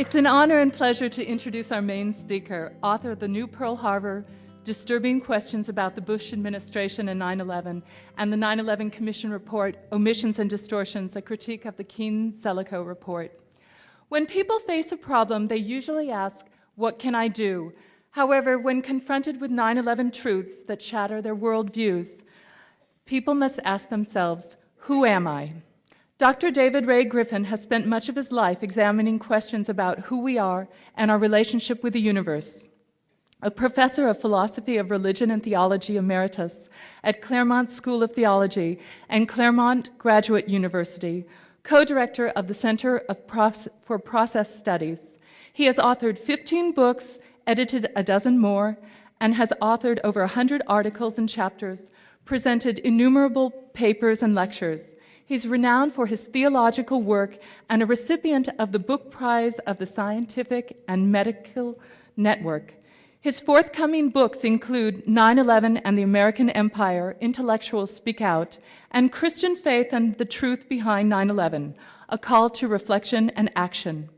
It's an honor and pleasure to introduce our main speaker, author of the new Pearl Harbor, Disturbing Questions About the Bush Administration and 9/11, and the 9/11 Commission Report, Omissions and Distortions, a critique of the Keene-Zelikow Report. When people face a problem, they usually ask, what can I do? However, when confronted with 9/11 truths that shatter their worldviews, people must ask themselves, who am I? Dr. David Ray Griffin has spent much of his life examining questions about who we are and our relationship with the universe. A professor of philosophy of religion and theology emeritus at Claremont School of Theology and Claremont Graduate University, co-director of the Center for Process Studies. He has authored 15 books, edited a dozen more, and has authored over 100 articles and chapters, presented innumerable papers and lectures. He's renowned for his theological work and a recipient of the Book Prize of the Scientific and Medical Network. His forthcoming books include 9/11 and the American Empire, Intellectuals Speak Out, and Christian Faith and the Truth Behind 9/11, a call to reflection and action.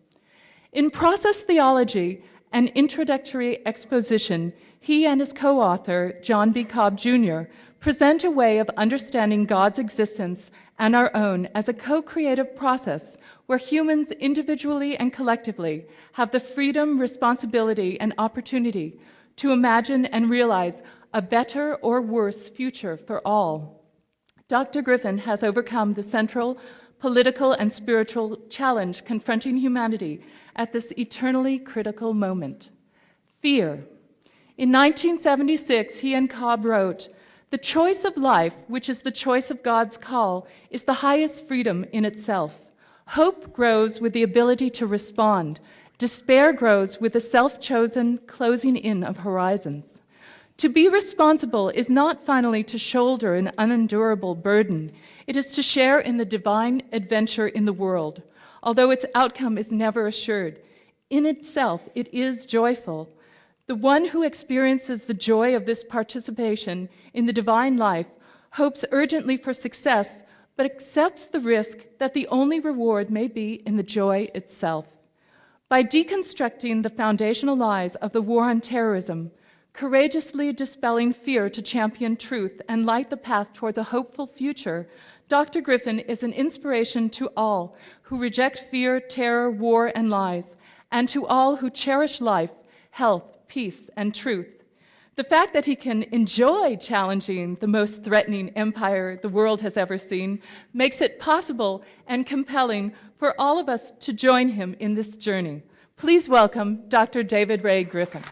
In Process Theology, an introductory exposition, he and his co-author, John B. Cobb Jr., present a way of understanding God's existence and our own as a co-creative process where humans individually and collectively have the freedom, responsibility, and opportunity to imagine and realize a better or worse future for all. Dr. Griffin has overcome the central political and spiritual challenge confronting humanity at this eternally critical moment: fear. In 1976, he and Cobb wrote, "The choice of life, which is the choice of God's call, is the highest freedom in itself. Hope grows with the ability to respond. Despair grows with the self-chosen closing in of horizons. To be responsible is not finally to shoulder an unendurable burden. It is to share in the divine adventure in the world, although its outcome is never assured. In itself, it is joyful. The one who experiences the joy of this participation in the divine life hopes urgently for success, but accepts the risk that the only reward may be in the joy itself. By deconstructing the foundational lies of the war on terrorism, courageously dispelling fear to champion truth and light the path towards a hopeful future, Dr. Griffin is an inspiration to all who reject fear, terror, war, and lies, and to all who cherish life, health, peace, and truth. The fact that he can enjoy challenging the most threatening empire the world has ever seen makes it possible and compelling for all of us to join him in this journey. Please welcome Dr. David Ray Griffin.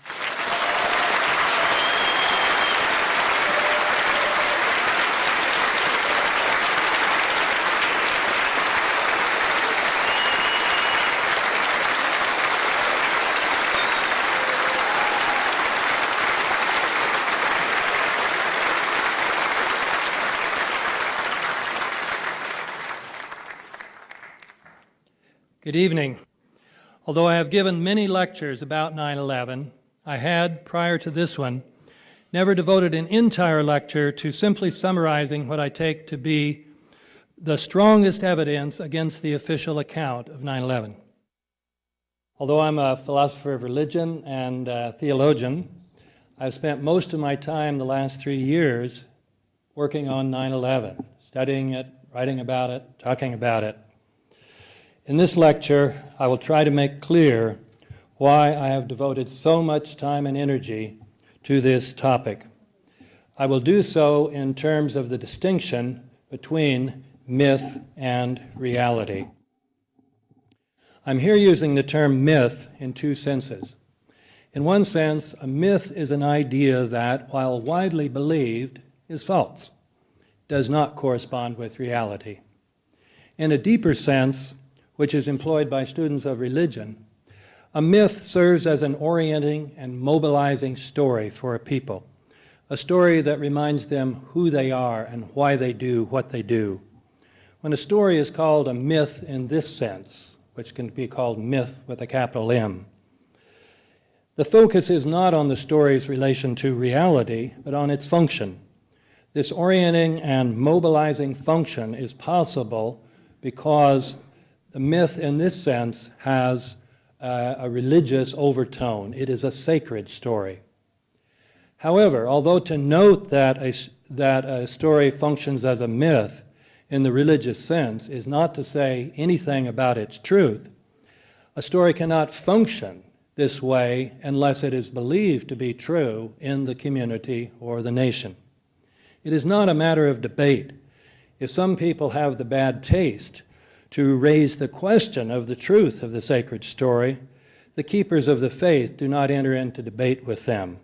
Good evening. Although I have given many lectures about 9/11, I had, prior to this one, never devoted an entire lecture to simply summarizing what I take to be the strongest evidence against the official account of 9/11. Although I'm a philosopher of religion and a theologian, I've spent most of my time the last 3 years working on 9/11, studying it, writing about it, talking about it. In this lecture, I will try to make clear why I have devoted so much time and energy to this topic. I will do so in terms of the distinction between myth and reality. I'm here using the term myth in two senses. In one sense, a myth is an idea that, while widely believed, is false, does not correspond with reality. In a deeper sense, which is employed by students of religion, a myth serves as an orienting and mobilizing story for a people, a story that reminds them who they are and why they do what they do. When a story is called a myth in this sense, which can be called myth with a capital M, the focus is not on the story's relation to reality, but on its function. This orienting and mobilizing function is possible because the myth in this sense has a religious overtone. It is a sacred story. However, although to note that a story functions as a myth in the religious sense is not to say anything about its truth, a story cannot function this way unless it is believed to be true in the community or the nation. It is not a matter of debate. If some people have the bad taste to raise the question of the truth of the sacred story, the keepers of the faith do not enter into debate with them.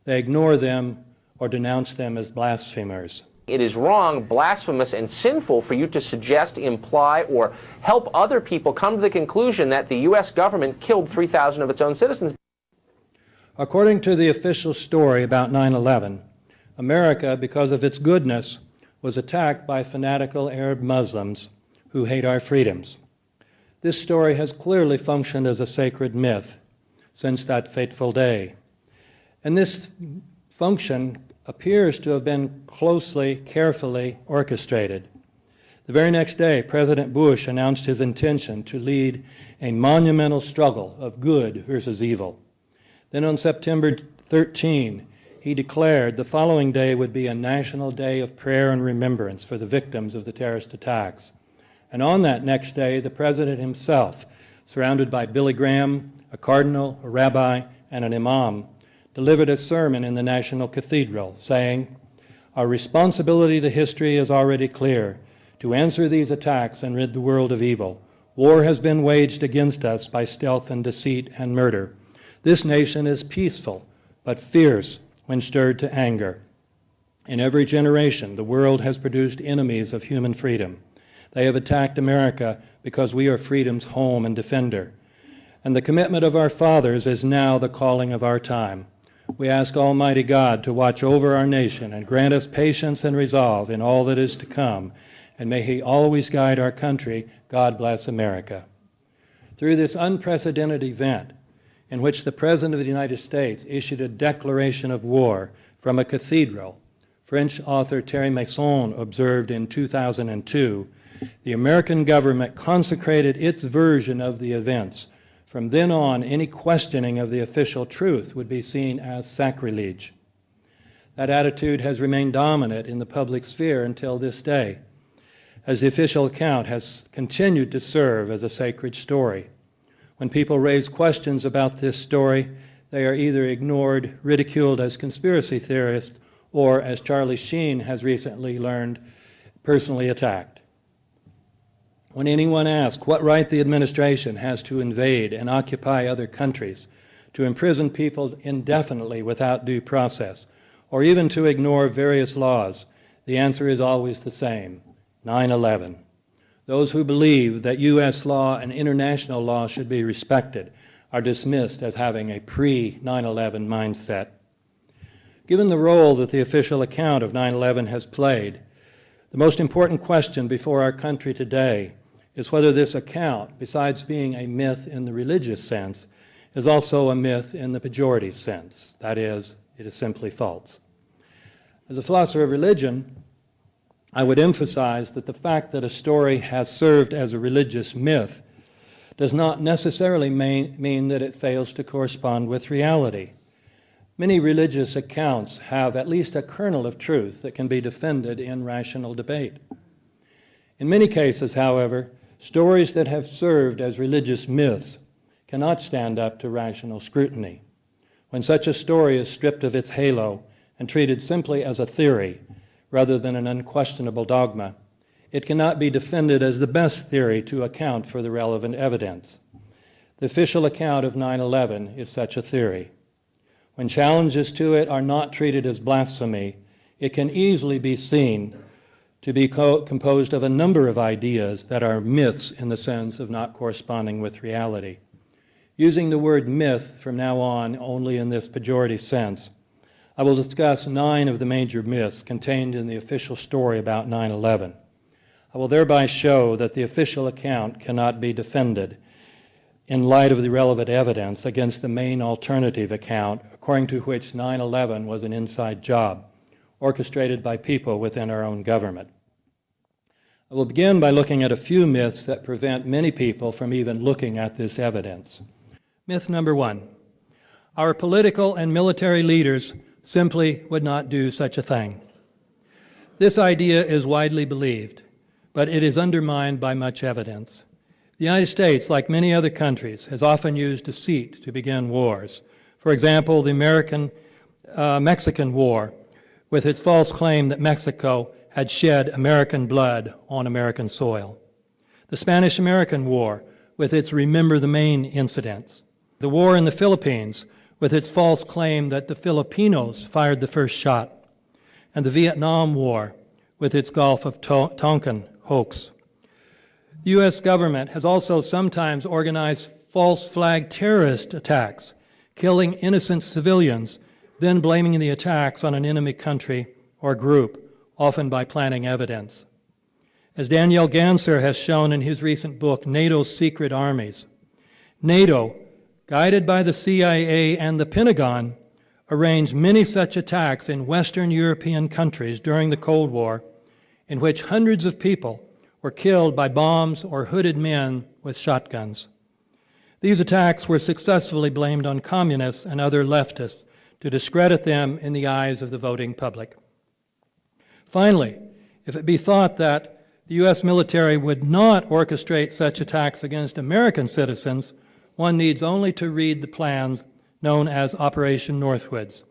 They ignore them or denounce them as blasphemers. It is wrong, blasphemous, and sinful for you to suggest, imply, or help other people come to the conclusion that the U.S. government killed 3,000 of its own citizens. According to the official story about 9/11, America, because of its goodness, was attacked by fanatical Arab Muslims who hate our freedoms. This story has clearly functioned as a sacred myth since that fateful day. And this function appears to have been closely, carefully orchestrated. The very next day, President Bush announced his intention to lead a monumental struggle of good versus evil. Then on September 13, he declared the following day would be a national day of prayer and remembrance for the victims of the terrorist attacks. And on that next day, the President himself, surrounded by Billy Graham, a cardinal, a rabbi, and an imam, delivered a sermon in the National Cathedral, saying, "Our responsibility to history is already clear, to answer these attacks and rid the world of evil. War has been waged against us by stealth and deceit and murder. This nation is peaceful, but fierce when stirred to anger. In every generation, the world has produced enemies of human freedom. They have attacked America because we are freedom's home and defender. And the commitment of our fathers is now the calling of our time. We ask Almighty God to watch over our nation and grant us patience and resolve in all that is to come, and may He always guide our country. God bless America." Through this unprecedented event, in which the President of the United States issued a declaration of war from a cathedral, French author Thierry Masson observed in 2002, the American government consecrated its version of the events. From then on, any questioning of the official truth would be seen as sacrilege. That attitude has remained dominant in the public sphere until this day, as the official account has continued to serve as a sacred story. When people raise questions about this story, they are either ignored, ridiculed as conspiracy theorists, or, as Charlie Sheen has recently learned, personally attacked. When anyone asks what right the administration has to invade and occupy other countries, to imprison people indefinitely without due process, or even to ignore various laws, the answer is always the same: 9/11. Those who believe that U.S. law and international law should be respected are dismissed as having a pre-9/11 mindset. Given the role that the official account of 9/11 has played, the most important question before our country today is whether this account, besides being a myth in the religious sense, is also a myth in the pejorative sense. That is, it is simply false. As a philosopher of religion, I would emphasize that the fact that a story has served as a religious myth does not necessarily mean that it fails to correspond with reality. Many religious accounts have at least a kernel of truth that can be defended in rational debate. In many cases, however, stories that have served as religious myths cannot stand up to rational scrutiny. When such a story is stripped of its halo and treated simply as a theory rather than an unquestionable dogma, it cannot be defended as the best theory to account for the relevant evidence. The official account of 9/11 is such a theory. When challenges to it are not treated as blasphemy, it can easily be seen to be composed of a number of ideas that are myths in the sense of not corresponding with reality. Using the word myth from now on only in this pejorative sense, I will discuss 9 of the major myths contained in the official story about 9/11. I will thereby show that the official account cannot be defended in light of the relevant evidence against the main alternative account, according to which 9/11 was an inside job, orchestrated by people within our own government. I will begin by looking at a few myths that prevent many people from even looking at this evidence. Myth number one: our political and military leaders simply would not do such a thing. This idea is widely believed, but it is undermined by much evidence. The United States, like many other countries, has often used deceit to begin wars. For example, the Mexican War, with its false claim that Mexico had shed American blood on American soil. The Spanish-American War, with its Remember the Maine incidents. The war in the Philippines, with its false claim that the Filipinos fired the first shot. And the Vietnam War, with its Gulf of Tonkin hoax. The U.S. government has also sometimes organized false flag terrorist attacks, killing innocent civilians, then blaming the attacks on an enemy country or group, often by planting evidence. As Daniel Ganser has shown in his recent book, NATO's Secret Armies, NATO, guided by the CIA and the Pentagon, arranged many such attacks in Western European countries during the Cold War, in which hundreds of people were killed by bombs or hooded men with shotguns. These attacks were successfully blamed on communists and other leftists to discredit them in the eyes of the voting public. Finally, if it be thought that the U.S. military would not orchestrate such attacks against American citizens, one needs only to read the plans known as Operation Northwoods,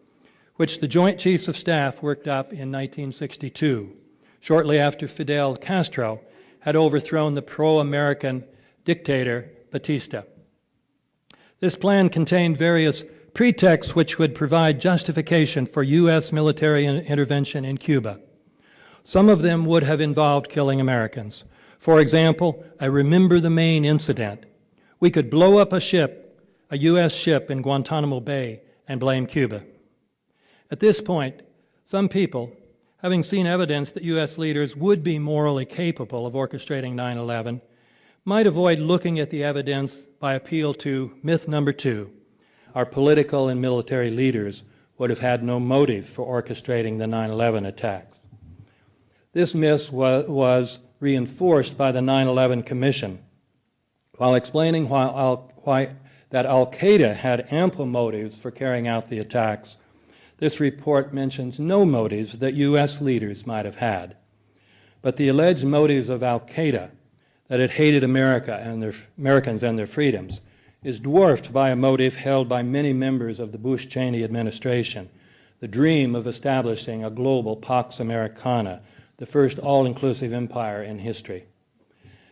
which the Joint Chiefs of Staff worked up in 1962, shortly after Fidel Castro had overthrown the pro-American dictator Batista. This plan contained various pretexts which would provide justification for U.S. military intervention in Cuba. Some of them would have involved killing Americans. For example, a Remember the Maine incident. We could blow up a U.S. ship in Guantanamo Bay and blame Cuba. At this point, some people, having seen evidence that U.S. leaders would be morally capable of orchestrating 9/11, might avoid looking at the evidence by appeal to myth number two: our political and military leaders would have had no motive for orchestrating the 9/11 attacks. This myth was reinforced by the 9/11 Commission, while explaining why that al-Qaeda had ample motives for carrying out the attacks. This report mentions no motives that U.S. leaders might have had. But the alleged motives of al-Qaeda, that it hated Americans and their freedoms, is dwarfed by a motive held by many members of the Bush-Cheney administration, the dream of establishing a global Pax Americana, the first all-inclusive empire in history.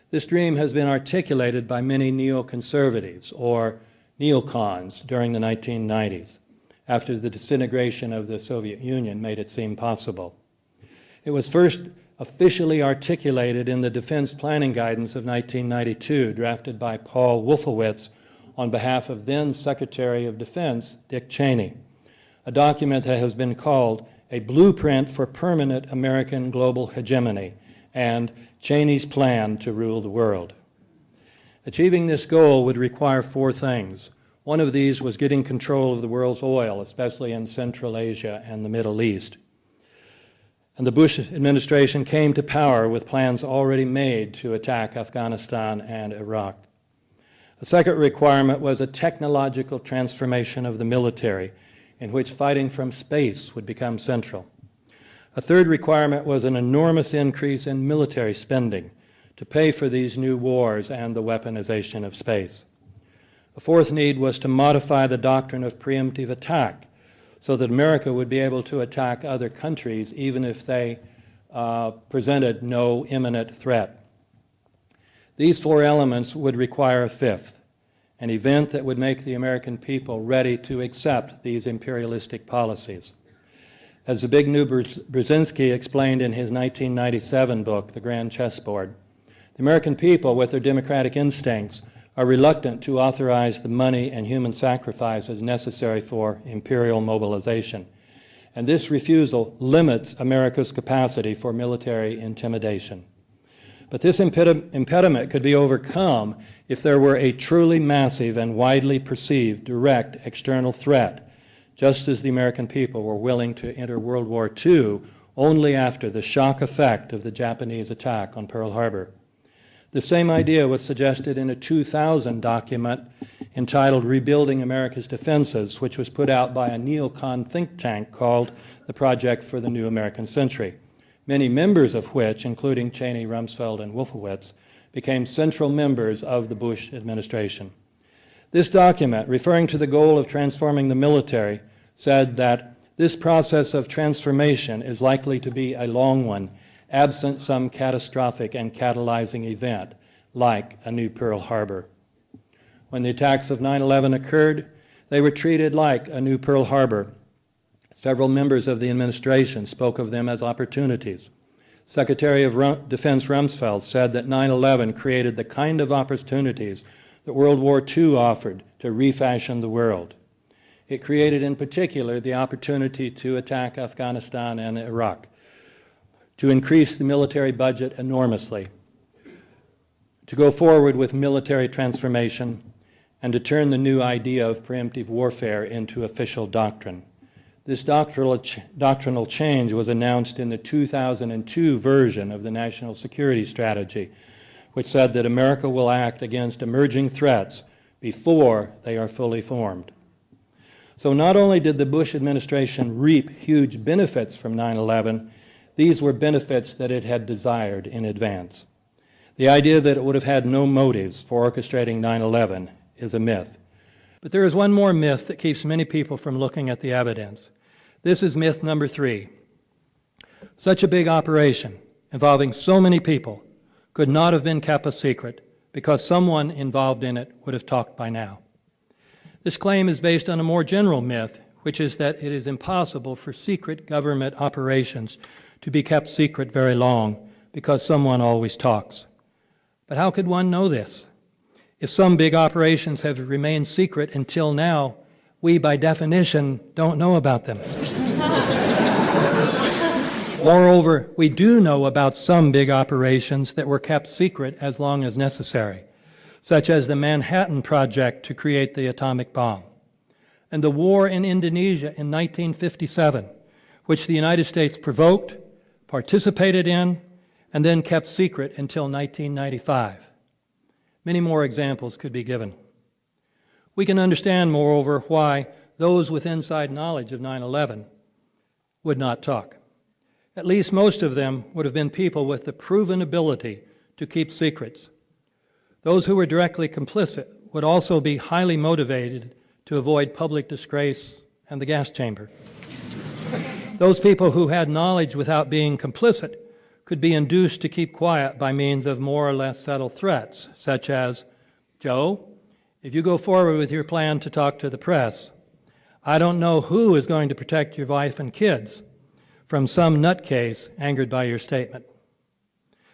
This dream has been articulated by many neoconservatives, or neocons, during the 1990s, after the disintegration of the Soviet Union made it seem possible. It was first officially articulated in the Defense Planning Guidance of 1992, drafted by Paul Wolfowitz on behalf of then Secretary of Defense Dick Cheney, a document that has been called a blueprint for permanent American global hegemony and Cheney's plan to rule the world. Achieving this goal would require four things. One of these was getting control of the world's oil, especially in Central Asia and the Middle East. And the Bush administration came to power with plans already made to attack Afghanistan and Iraq. A second requirement was a technological transformation of the military, in which fighting from space would become central. A third requirement was an enormous increase in military spending to pay for these new wars and the weaponization of space. A fourth need was to modify the doctrine of preemptive attack so that America would be able to attack other countries even if they presented no imminent threat. These four elements would require a fifth, an event that would make the American people ready to accept these imperialistic policies. As Zbigniew Brzezinski explained in his 1997 book, The Grand Chessboard, the American people, with their democratic instincts, are reluctant to authorize the money and human sacrifices necessary for imperial mobilization. And this refusal limits America's capacity for military intimidation. But this impediment could be overcome if there were a truly massive and widely perceived direct external threat, just as the American people were willing to enter World War II only after the shock effect of the Japanese attack on Pearl Harbor. The same idea was suggested in a 2000 document entitled Rebuilding America's Defenses, which was put out by a neocon think tank called the Project for the New American Century, many members of which, including Cheney, Rumsfeld, and Wolfowitz, became central members of the Bush administration. This document, referring to the goal of transforming the military, said that this process of transformation is likely to be a long one, absent some catastrophic and catalyzing event, like a new Pearl Harbor. When the attacks of 9/11 occurred, they were treated like a new Pearl Harbor. Several members of the administration spoke of them as opportunities. Secretary of Defense Rumsfeld said that 9/11 created the kind of opportunities that World War II offered to refashion the world. It created in particular the opportunity to attack Afghanistan and Iraq, to increase the military budget enormously, to go forward with military transformation, and to turn the new idea of preemptive warfare into official doctrine. This doctrinal change was announced in the 2002 version of the National Security Strategy, which said that America will act against emerging threats before they are fully formed. So not only did the Bush administration reap huge benefits from 9/11, these were benefits that it had desired in advance. The idea that it would have had no motives for orchestrating 9/11 is a myth. But there is one more myth that keeps many people from looking at the evidence. This is myth number 3. Such a big operation involving so many people could not have been kept a secret because someone involved in it would have talked by now. This claim is based on a more general myth, which is that it is impossible for secret government operations to be kept secret very long because someone always talks. But how could one know this? If some big operations have remained secret until now, we, by definition, don't know about them. Moreover, we do know about some big operations that were kept secret as long as necessary, such as the Manhattan Project to create the atomic bomb, and the war in Indonesia in 1957, which the United States provoked, participated in, and then kept secret until 1995. Many more examples could be given. We can understand, moreover, why those with inside knowledge of 9/11 would not talk. At least most of them would have been people with the proven ability to keep secrets. Those who were directly complicit would also be highly motivated to avoid public disgrace and the gas chamber. Those people who had knowledge without being complicit could be induced to keep quiet by means of more or less subtle threats, such as, Joe, if you go forward with your plan to talk to the press, I don't know who is going to protect your wife and kids from some nutcase angered by your statement.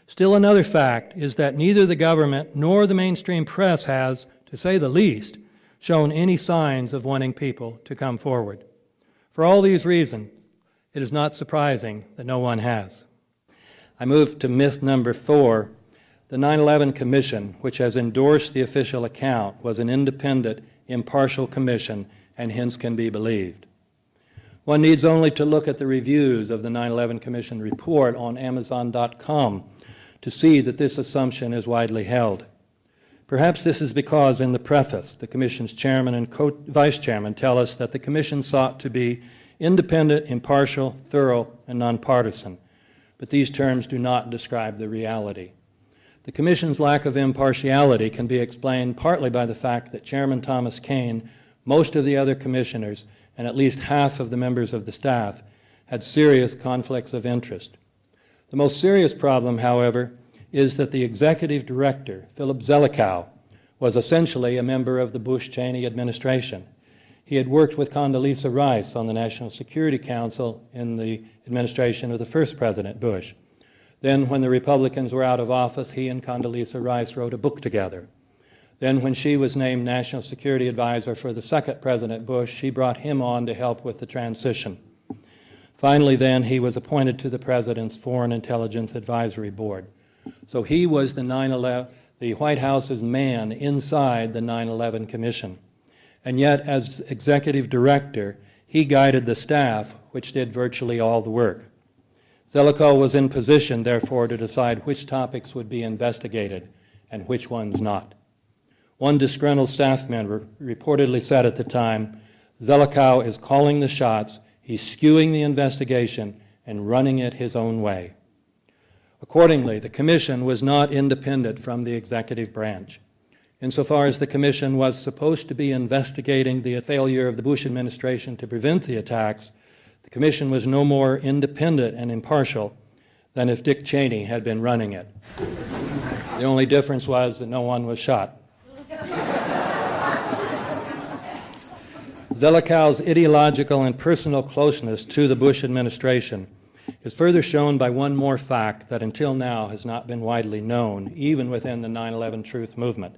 Still another fact is that neither the government nor the mainstream press has, to say the least, shown any signs of wanting people to come forward. For all these reasons, it is not surprising that no one has. I move to myth number 4. The 9/11 Commission, which has endorsed the official account, was an independent, impartial commission and hence can be believed. One needs only to look at the reviews of the 9/11 Commission report on Amazon.com to see that this assumption is widely held. Perhaps this is because in the preface, the Commission's chairman and vice chairman tell us that the Commission sought to be independent, impartial, thorough, and nonpartisan. But these terms do not describe the reality. The Commission's lack of impartiality can be explained partly by the fact that Chairman Thomas Kean, most of the other commissioners, and at least half of the members of the staff had serious conflicts of interest. The most serious problem, however, is that the executive director, Philip Zelikow, was essentially a member of the Bush-Cheney administration. He had worked with Condoleezza Rice on the National Security Council in the administration of the first President Bush. Then, when the Republicans were out of office, he and Condoleezza Rice wrote a book together. Then, when she was named National Security Advisor for the second President Bush, she brought him on to help with the transition. Finally, then, he was appointed to the President's Foreign Intelligence Advisory Board. So he was the White House's man inside the 9/11 Commission. And yet, as executive director, he guided the staff, which did virtually all the work. Zelikow was in position, therefore, to decide which topics would be investigated and which ones not. One disgruntled staff member reportedly said at the time, "Zelikow is calling the shots, he's skewing the investigation and running it his own way." Accordingly, the Commission was not independent from the executive branch. Insofar as the Commission was supposed to be investigating the failure of the Bush administration to prevent the attacks, the Commission was no more independent and impartial than if Dick Cheney had been running it. The only difference was that no one was shot. Zelikow's ideological and personal closeness to the Bush administration is further shown by one more fact that until now has not been widely known, even within the 9/11 Truth movement.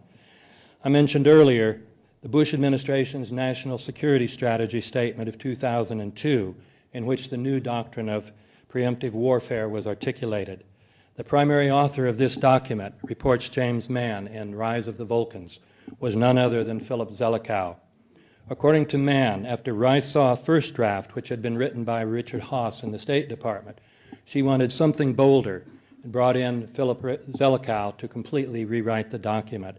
I mentioned earlier the Bush administration's National Security Strategy statement of 2002, in which the new doctrine of preemptive warfare was articulated. The primary author of this document, reports James Mann in Rise of the Vulcans, was none other than Philip Zelikow. According to Mann, after Rice saw a first draft, which had been written by Richard Haass in the State Department, she wanted something bolder and brought in Philip Zelikow to completely rewrite the document.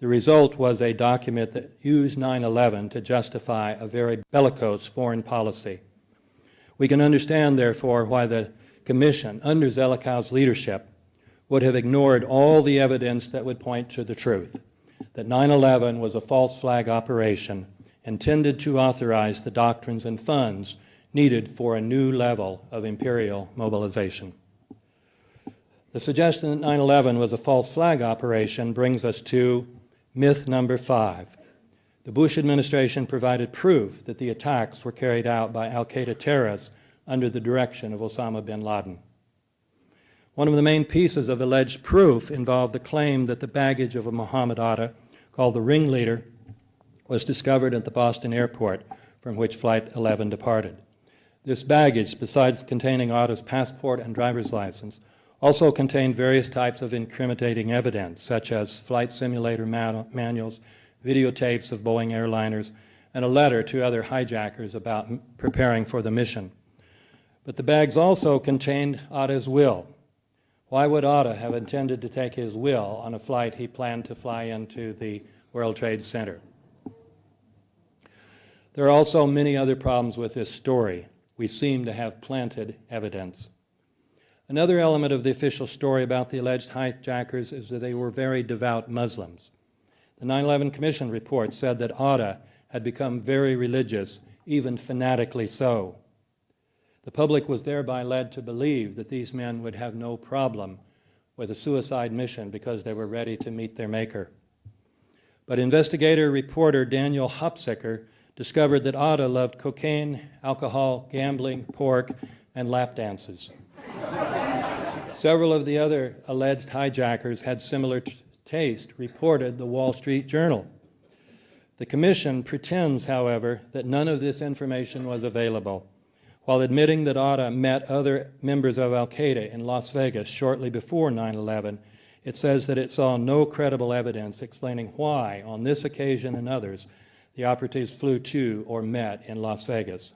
The result was a document that used 9/11 to justify a very bellicose foreign policy. We can understand, therefore, why the Commission, under Zelikow's leadership, would have ignored all the evidence that would point to the truth, that 9/11 was a false flag operation intended to authorize the doctrines and funds needed for a new level of imperial mobilization. The suggestion that 9/11 was a false flag operation brings us to myth number 5. The Bush administration provided proof that the attacks were carried out by al-Qaeda terrorists under the direction of Osama bin Laden. One of the main pieces of alleged proof involved the claim that the baggage of a Muhammad Atta, called the ringleader, was discovered at the Boston airport from which Flight 11 departed. This baggage, besides containing Atta's passport and driver's license, also contained various types of incriminating evidence, such as flight simulator manuals, videotapes of Boeing airliners, and a letter to other hijackers about preparing for the mission. But the bags also contained Atta's will. Why would Atta have intended to take his will on a flight he planned to fly into the World Trade Center? There are also many other problems with this story. We seem to have planted evidence. Another element of the official story about the alleged hijackers is that they were very devout Muslims. The 9/11 Commission report said that Atta had become very religious, even fanatically so. The public was thereby led to believe that these men would have no problem with a suicide mission because they were ready to meet their maker. But investigator-reporter Daniel Hopsicker discovered that Atta loved cocaine, alcohol, gambling, pork, and lap dances. Several of the other alleged hijackers had similar taste, reported the Wall Street Journal. The Commission pretends, however, that none of this information was available. While admitting that Atta met other members of al-Qaeda in Las Vegas shortly before 9/11, it says that it saw no credible evidence explaining why, on this occasion and others, the operatives flew to or met in Las Vegas.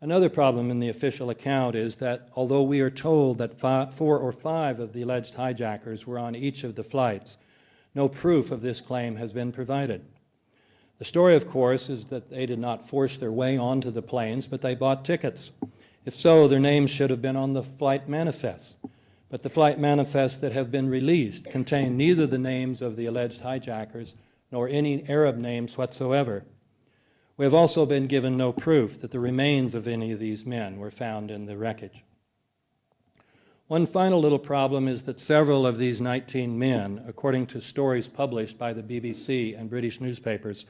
Another problem in the official account is that although we are told that 4 or 5 of the alleged hijackers were on each of the flights, no proof of this claim has been provided. The story, of course, is that they did not force their way onto the planes, but they bought tickets. If so, their names should have been on the flight manifests. But the flight manifests that have been released contain neither the names of the alleged hijackers nor any Arab names whatsoever. We have also been given no proof that the remains of any of these men were found in the wreckage. One final little problem is that several of these 19 men, according to stories published by the BBC and British newspapers,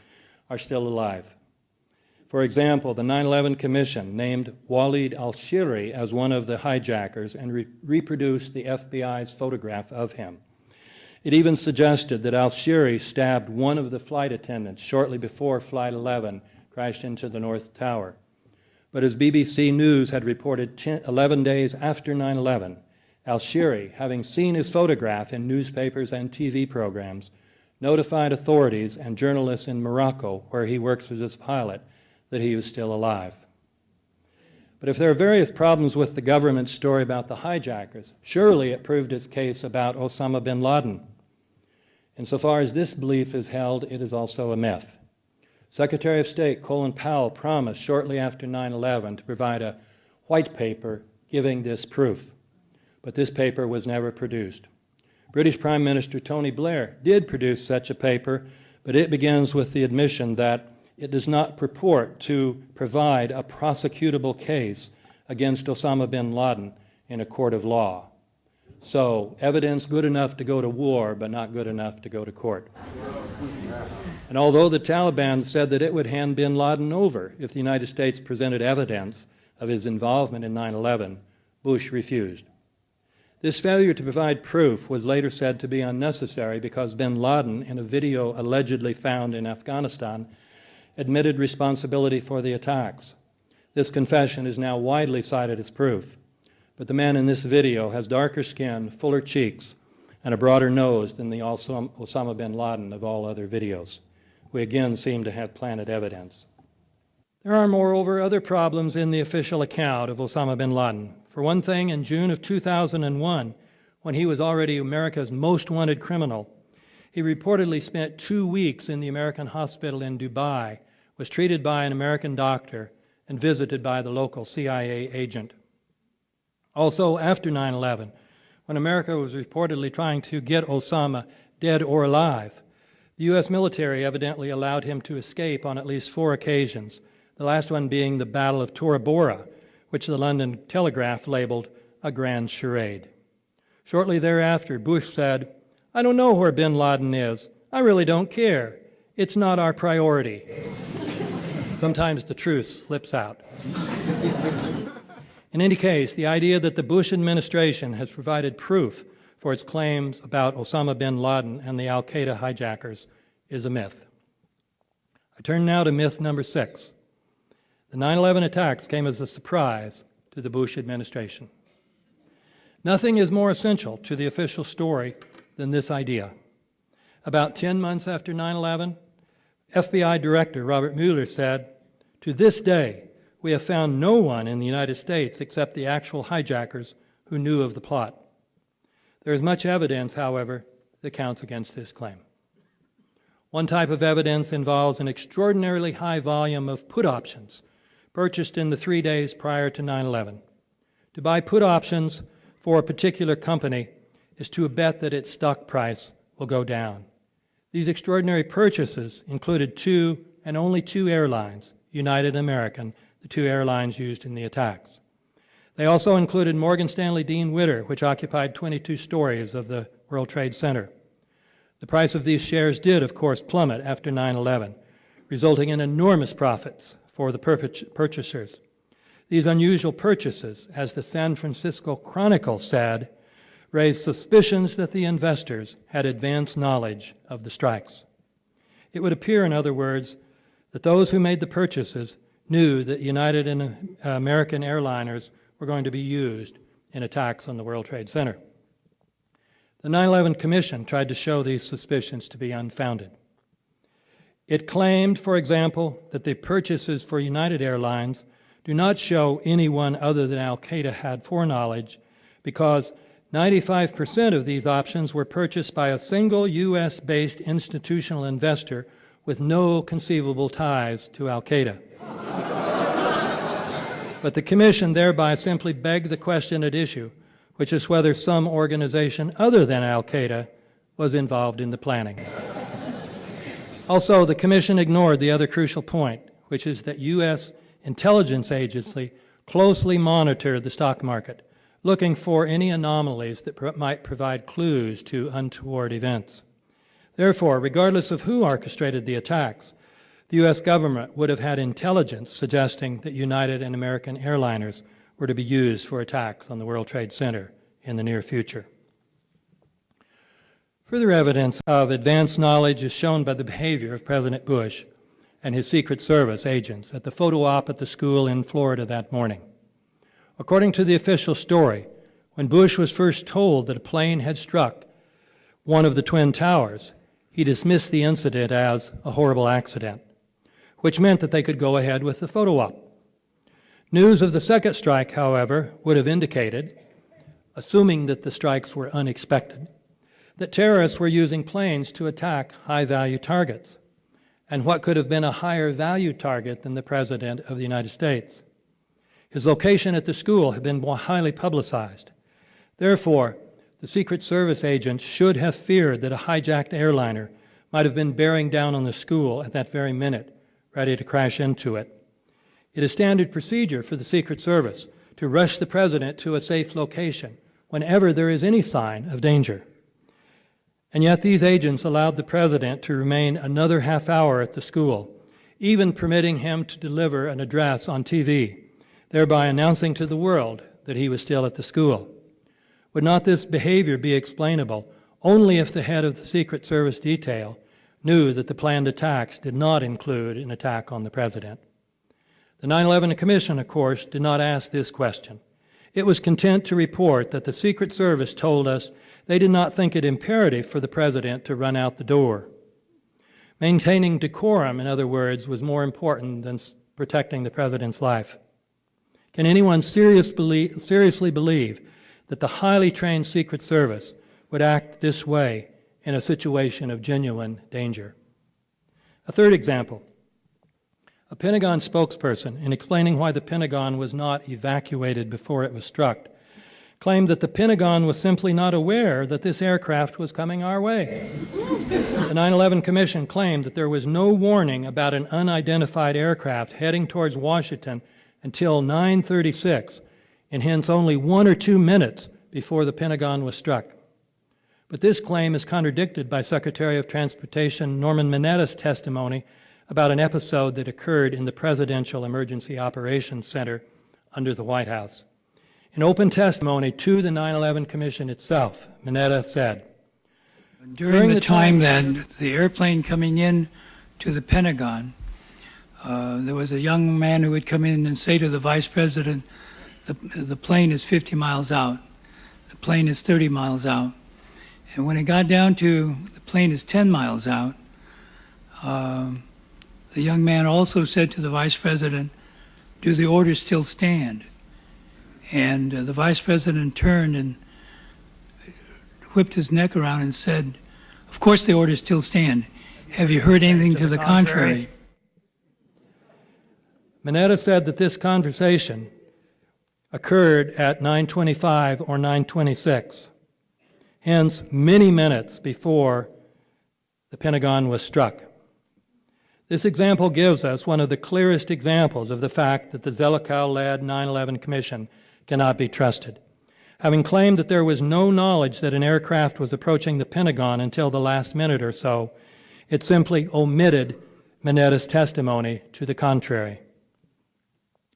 are still alive. For example, the 9/11 Commission named Walid al-Shiri as one of the hijackers and reproduced the FBI's photograph of him. It even suggested that al-Shiri stabbed one of the flight attendants shortly before Flight 11 crashed into the North Tower. But as BBC News had reported 11 days after 9/11, al-Shiri, having seen his photograph in newspapers and TV programs, notified authorities and journalists in Morocco, where he works as a pilot, that he was still alive. But if there are various problems with the government's story about the hijackers, surely it proved its case about Osama bin Laden. Insofar as this belief is held, it is also a myth. Secretary of State Colin Powell promised shortly after 9/11 to provide a white paper giving this proof, but this paper was never produced. British Prime Minister Tony Blair did produce such a paper, but it begins with the admission that it does not purport to provide a prosecutable case against Osama bin Laden in a court of law. So, evidence good enough to go to war, but not good enough to go to court. And although the Taliban said that it would hand bin Laden over if the United States presented evidence of his involvement in 9/11, Bush refused. This failure to provide proof was later said to be unnecessary because bin Laden, in a video allegedly found in Afghanistan, admitted responsibility for the attacks. This confession is now widely cited as proof. But the man in this video has darker skin, fuller cheeks, and a broader nose than the Osama bin Laden of all other videos. We again seem to have planted evidence. There are, moreover, other problems in the official account of Osama bin Laden. For one thing, in June of 2001, when he was already America's most wanted criminal, he reportedly spent 2 weeks in the American hospital in Dubai, was treated by an American doctor, and visited by the local CIA agent. Also, after 9/11, when America was reportedly trying to get Osama dead or alive, the U.S. military evidently allowed him to escape on at least 4 occasions, the last one being the Battle of Tora Bora, which the London Telegraph labeled a grand charade. Shortly thereafter, Bush said, "I don't know where bin Laden is. I really don't care. It's not our priority." Sometimes the truth slips out. In any case, the idea that the Bush administration has provided proof for its claims about Osama bin Laden and the al-Qaeda hijackers is a myth. I turn now to myth number 6. The 9/11 attacks came as a surprise to the Bush administration. Nothing is more essential to the official story than this idea. About 10 months after 9/11, FBI Director Robert Mueller said, "To this day, we have found no one in the United States except the actual hijackers who knew of the plot." There is much evidence, however, that counts against this claim. One type of evidence involves an extraordinarily high volume of put options purchased in the 3 days prior to 9/11. To buy put options for a particular company is to bet that its stock price will go down. These extraordinary purchases included 2 and only 2 airlines, United and American, the 2 airlines used in the attacks. They also included Morgan Stanley Dean Witter, which occupied 22 stories of the World Trade Center. The price of these shares did, of course, plummet after 9/11, resulting in enormous profits for the purchasers. These unusual purchases, as the San Francisco Chronicle said, raised suspicions that the investors had advanced knowledge of the strikes. It would appear, in other words, that those who made the purchases knew that United and American airliners were going to be used in attacks on the World Trade Center. The 9/11 Commission tried to show these suspicions to be unfounded. It claimed, for example, that the purchases for United Airlines do not show anyone other than al-Qaeda had foreknowledge because 95% of these options were purchased by a single U.S.-based institutional investor with no conceivable ties to al-Qaeda. But the Commission thereby simply begged the question at issue, which is whether some organization other than al-Qaeda was involved in the planning. Also, the Commission ignored the other crucial point, which is that U.S. intelligence agency closely monitored the stock market, looking for any anomalies that might provide clues to untoward events. Therefore, regardless of who orchestrated the attacks, the U.S. government would have had intelligence suggesting that United and American airliners were to be used for attacks on the World Trade Center in the near future. Further evidence of advanced knowledge is shown by the behavior of President Bush and his Secret Service agents at the photo op at the school in Florida that morning. According to the official story, when Bush was first told that a plane had struck one of the Twin Towers, he dismissed the incident as a horrible accident, which meant that they could go ahead with the photo op. News of the second strike, however, would have indicated, assuming that the strikes were unexpected, that terrorists were using planes to attack high-value targets. And what could have been a higher value target than the President of the United States? His location at the school had been highly publicized. Therefore, the Secret Service agents should have feared that a hijacked airliner might have been bearing down on the school at that very minute, ready to crash into it. It is standard procedure for the Secret Service to rush the President to a safe location whenever there is any sign of danger. And yet these agents allowed the President to remain another half hour at the school, even permitting him to deliver an address on TV, thereby announcing to the world that he was still at the school. Would not this behavior be explainable only if the head of the Secret Service detail knew that the planned attacks did not include an attack on the President? The 9/11 Commission, of course, did not ask this question. It was content to report that the Secret Service told us they did not think it imperative for the President to run out the door. Maintaining decorum, in other words, was more important than protecting the President's life. Can anyone seriously believe that the highly trained Secret Service would act this way in a situation of genuine danger? A third example. A Pentagon spokesperson, in explaining why the Pentagon was not evacuated before it was struck, claimed that the Pentagon was simply not aware that this aircraft was coming our way. The 9/11 Commission claimed that there was no warning about an unidentified aircraft heading towards Washington until 9:36, and hence only 1 or 2 minutes before the Pentagon was struck. But this claim is contradicted by Secretary of Transportation Norman Mineta's testimony about an episode that occurred in the Presidential Emergency Operations Center under the White House. In open testimony to the 9/11 Commission itself, Mineta said, During the time that the airplane coming in to the Pentagon, there was a young man who would come in and say to the Vice President, the plane is 50 miles out, the plane is 30 miles out. And when it got down to the plane is 10 miles out, the young man also said to the Vice President, do the orders still stand? And the Vice President turned and whipped his neck around and said, of course the orders still stand. Have you heard anything to the contrary? Mineta said that this conversation occurred at 9:25 or 9:26, hence many minutes before the Pentagon was struck. This example gives us one of the clearest examples of the fact that the Zelikow-led 9/11 Commission cannot be trusted. Having claimed that there was no knowledge that an aircraft was approaching the Pentagon until the last minute or so, it simply omitted Mineta's testimony to the contrary.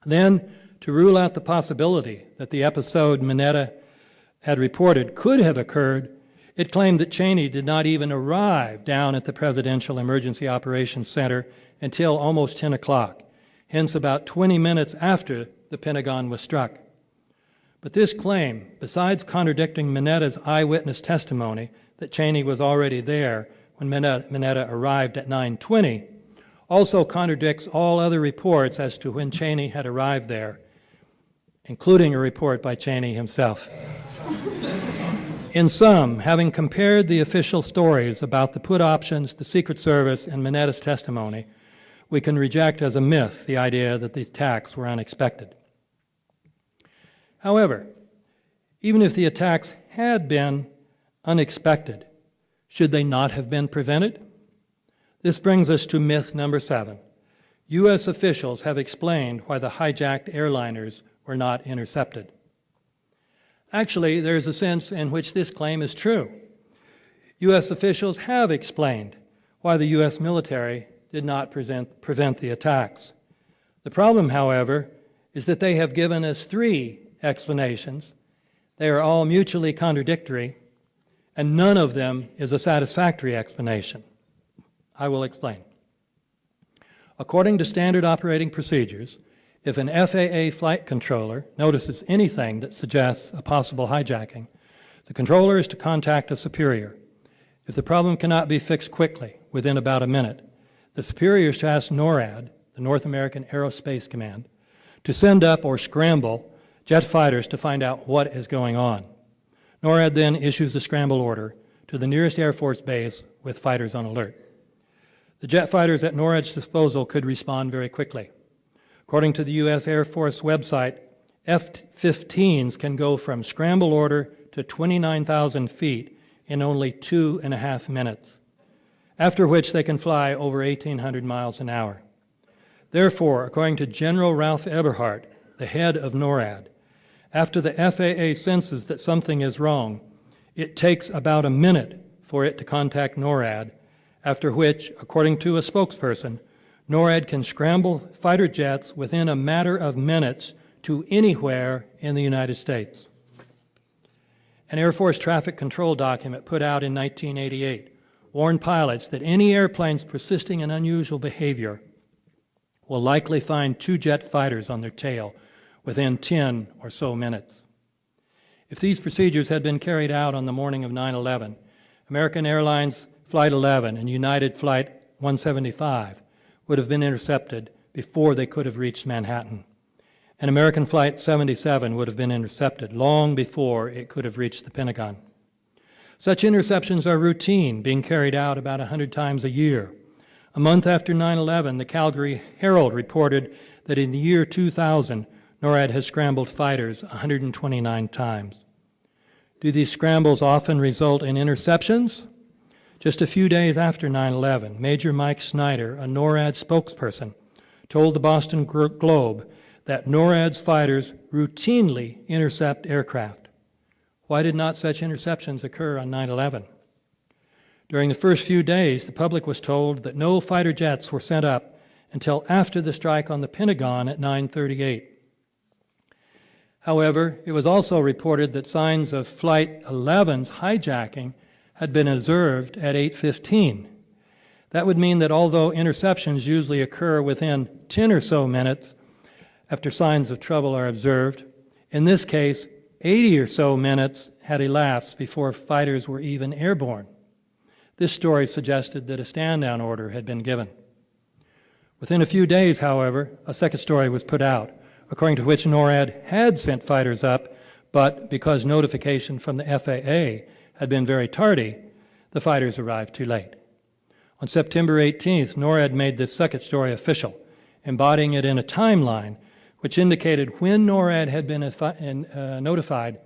Then, to rule out the possibility that the episode Mineta had reported could have occurred, it claimed that Cheney did not even arrive down at the Presidential Emergency Operations Center until almost 10 o'clock, hence about 20 minutes after the Pentagon was struck. But this claim, besides contradicting Mineta's eyewitness testimony that Cheney was already there when Mineta arrived at 9:20, also contradicts all other reports as to when Cheney had arrived there, including a report by Cheney himself. In sum, having compared the official stories about the put options, the Secret Service, and Mineta's testimony, we can reject as a myth the idea that the attacks were unexpected. However, even if the attacks had been unexpected, should they not have been prevented? This brings us to myth number 7. U.S. officials have explained why the hijacked airliners were not intercepted. Actually, there is a sense in which this claim is true. U.S. officials have explained why the U.S. military did not prevent the attacks. The problem, however, is that they have given us 3 explanations. They are all mutually contradictory, and none of them is a satisfactory explanation. I will explain. According to standard operating procedures, if an FAA flight controller notices anything that suggests a possible hijacking, the controller is to contact a superior. If the problem cannot be fixed quickly, within about a minute, the superior is to ask NORAD, the North American Aerospace Command, to send up or scramble jet fighters to find out what is going on. NORAD then issues a scramble order to the nearest Air Force base with fighters on alert. The jet fighters at NORAD's disposal could respond very quickly. According to the U.S. Air Force website, F-15s can go from scramble order to 29,000 feet in only 2.5 minutes, after which they can fly over 1,800 miles an hour. Therefore, according to General Ralph Eberhart, the head of NORAD, after the FAA senses that something is wrong, it takes about a minute for it to contact NORAD, after which, according to a spokesperson, NORAD can scramble fighter jets within a matter of minutes to anywhere in the United States. An Air Force traffic control document put out in 1988 warned pilots that any airplanes persisting in unusual behavior will likely find 2 jet fighters on their tail within 10 or so minutes. If these procedures had been carried out on the morning of 9/11, American Airlines Flight 11 and United Flight 175 would have been intercepted before they could have reached Manhattan. And American Flight 77 would have been intercepted long before it could have reached the Pentagon. Such interceptions are routine, being carried out about 100 times a year. A month after 9/11, the Calgary Herald reported that in the year 2000, NORAD has scrambled fighters 129 times. Do these scrambles often result in interceptions? Just a few days after 9/11, Major Mike Snyder, a NORAD spokesperson, told the Boston Globe that NORAD's fighters routinely intercept aircraft. Why did not such interceptions occur on 9/11? During the first few days, the public was told that no fighter jets were sent up until after the strike on the Pentagon at 9:38. However, it was also reported that signs of Flight 11's hijacking had been observed at 8:15. That would mean that although interceptions usually occur within 10 or so minutes after signs of trouble are observed, in this case, 80 or so minutes had elapsed before fighters were even airborne. This story suggested that a stand-down order had been given. Within a few days, however, a second story was put out, according to which NORAD had sent fighters up, but because notification from the FAA had been very tardy, the fighters arrived too late. On September 18th, NORAD made this second story official, embodying it in a timeline which indicated when NORAD had been notified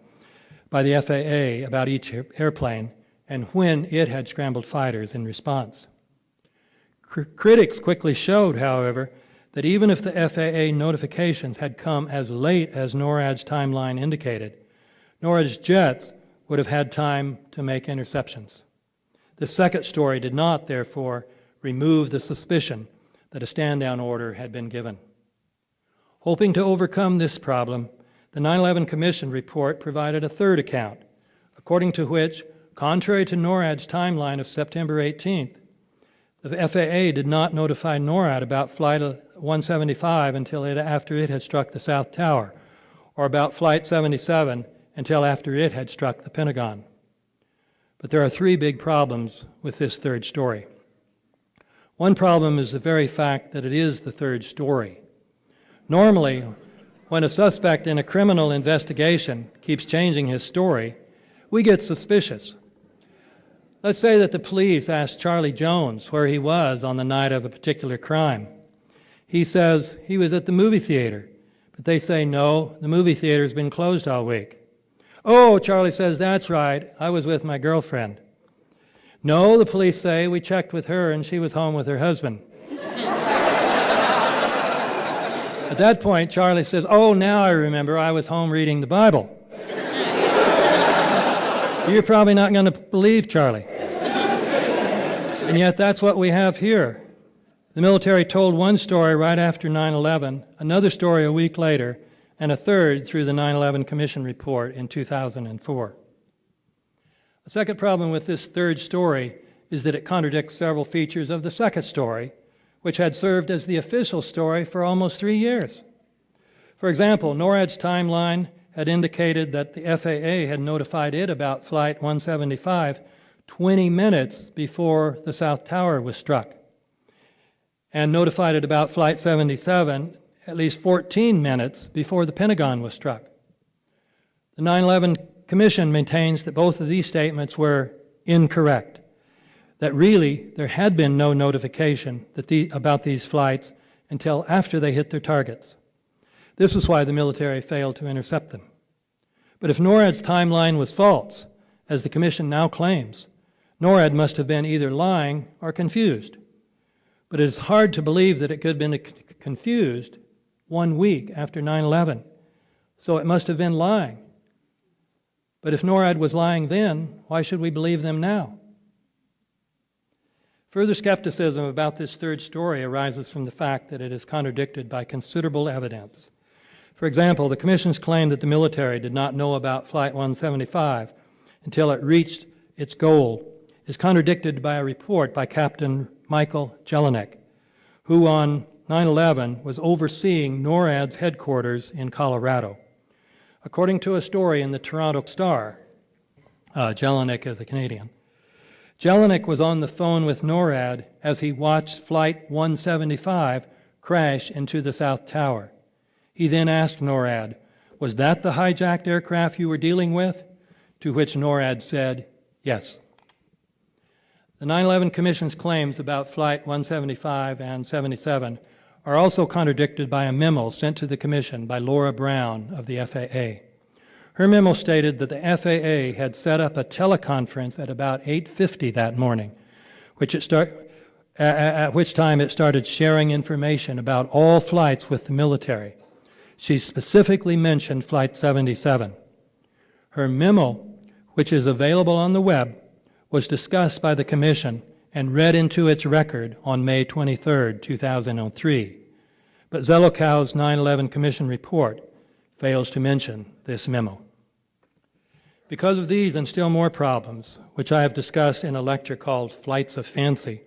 by the FAA about each airplane and when it had scrambled fighters in response. Critics quickly showed, however, that even if the FAA notifications had come as late as NORAD's timeline indicated, NORAD's jets would have had time to make interceptions. The second story did not, therefore, remove the suspicion that a stand-down order had been given. Hoping to overcome this problem, the 9/11 Commission report provided a third account, according to which, contrary to NORAD's timeline of September 18th, the FAA did not notify NORAD about Flight 175 until after it had struck the South Tower, or about Flight 77 until after it had struck the Pentagon. But there are 3 big problems with this third story. One problem is the very fact that it is the third story. Normally, when a suspect in a criminal investigation keeps changing his story, we get suspicious. Let's say that the police asked Charlie Jones where he was on the night of a particular crime. He says he was at the movie theater, but they say, no, the movie theater's been closed all week. Oh, Charlie says, that's right, I was with my girlfriend. No, the police say, we checked with her and she was home with her husband. At that point, Charlie says, oh, now I remember, I was home reading the Bible. You're probably not going to believe Charlie. And yet that's what we have here. The military told one story right after 9/11, another story a week later, and a third through the 9/11 Commission report in 2004. A second problem with this third story is that it contradicts several features of the second story, which had served as the official story for almost 3 years. For example, NORAD's timeline had indicated that the FAA had notified it about Flight 175 20 minutes before the South Tower was struck, and notified it about Flight 77 at least 14 minutes before the Pentagon was struck. The 9/11 Commission maintains that both of these statements were incorrect, that really there had been no notification about these flights until after they hit their targets. This was why the military failed to intercept them. But if NORAD's timeline was false, as the Commission now claims, NORAD must have been either lying or confused. But it is hard to believe that it could have been confused 1 week after 9/11. So it must have been lying. But if NORAD was lying then, why should we believe them now? Further skepticism about this third story arises from the fact that it is contradicted by considerable evidence. For example, the Commission's claim that the military did not know about Flight 175 until it reached its goal is contradicted by a report by Captain Michael Jelinek, who on 9/11 was overseeing NORAD's headquarters in Colorado. According to a story in the Toronto Star, Jelinek is a Canadian, Jelinek was on the phone with NORAD as he watched Flight 175 crash into the South Tower. He then asked NORAD, "Was that the hijacked aircraft you were dealing with?" To which NORAD said, "Yes." The 9/11 Commission's claims about Flight 175 and 77 are also contradicted by a memo sent to the Commission by Laura Brown of the FAA. Her memo stated that the FAA had set up a teleconference at about 8:50 that morning, at which time it started sharing information about all flights with the military. She specifically mentioned Flight 77. Her memo, which is available on the web, was discussed by the Commission and read into its record on May 23, 2003. But Zelokow's 9/11 Commission report fails to mention this memo. Because of these and still more problems, which I have discussed in a lecture called Flights of Fancy,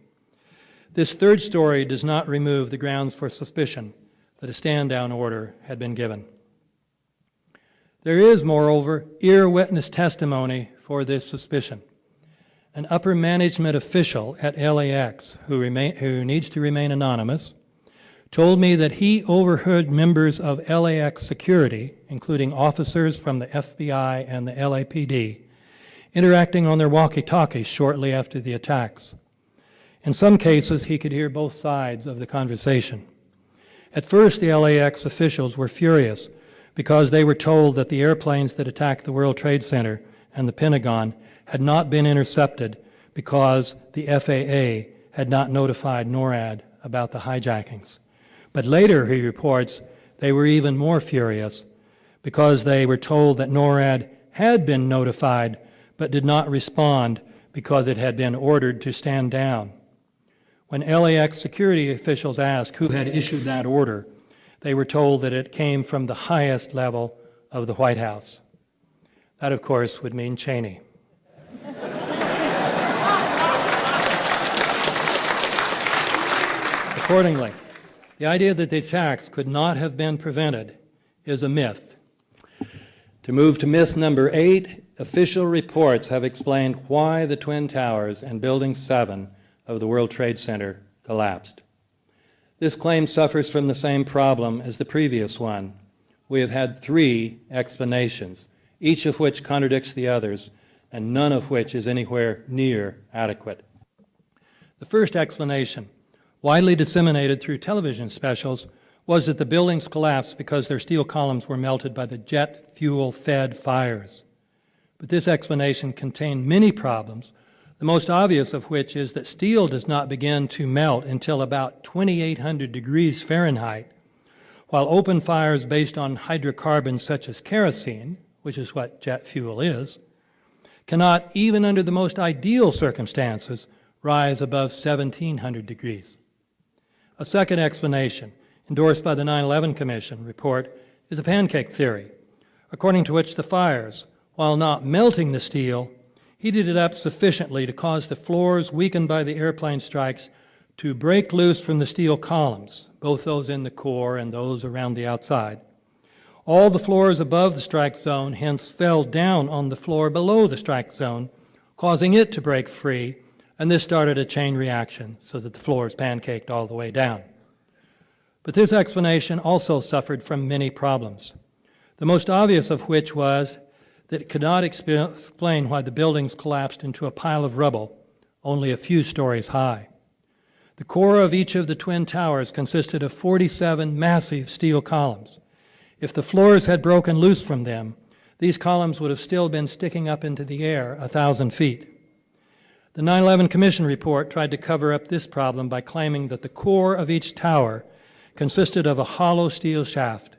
this third story does not remove the grounds for suspicion that a stand-down order had been given. There is, moreover, ear witness testimony for this suspicion. An upper management official at LAX, who needs to remain anonymous, told me that he overheard members of LAX security, including officers from the FBI and the LAPD, interacting on their walkie-talkies shortly after the attacks. In some cases, he could hear both sides of the conversation. At first, the LAX officials were furious because they were told that the airplanes that attacked the World Trade Center and the Pentagon had not been intercepted because the FAA had not notified NORAD about the hijackings. But later, he reports, they were even more furious because they were told that NORAD had been notified but did not respond because it had been ordered to stand down. When LAX security officials asked who had issued that order, they were told that it came from the highest level of the White House. That, of course, would mean Cheney. Accordingly, the idea that the attacks could not have been prevented is a myth. To move to myth number 8, official reports have explained why the Twin Towers and Building 7 of the World Trade Center collapsed. This claim suffers from the same problem as the previous one. We have had 3 explanations, each of which contradicts the others, and none of which is anywhere near adequate. The first explanation, widely disseminated through television specials, was that the buildings collapsed because their steel columns were melted by the jet fuel-fed fires. But this explanation contained many problems, the most obvious of which is that steel does not begin to melt until about 2,800 degrees Fahrenheit, while open fires based on hydrocarbons such as kerosene, which is what jet fuel is, cannot, even under the most ideal circumstances, rise above 1,700 degrees. A second explanation, endorsed by the 9/11 Commission report, is a pancake theory, according to which the fires, while not melting the steel, heated it up sufficiently to cause the floors weakened by the airplane strikes to break loose from the steel columns, both those in the core and those around the outside. All the floors above the strike zone hence fell down on the floor below the strike zone, causing it to break free, and this started a chain reaction so that the floors pancaked all the way down. But this explanation also suffered from many problems, the most obvious of which was that it could not explain why the buildings collapsed into a pile of rubble only a few stories high. The core of each of the twin towers consisted of 47 massive steel columns. If the floors had broken loose from them, these columns would have still been sticking up into the air 1,000 feet. The 9/11 Commission report tried to cover up this problem by claiming that the core of each tower consisted of a hollow steel shaft.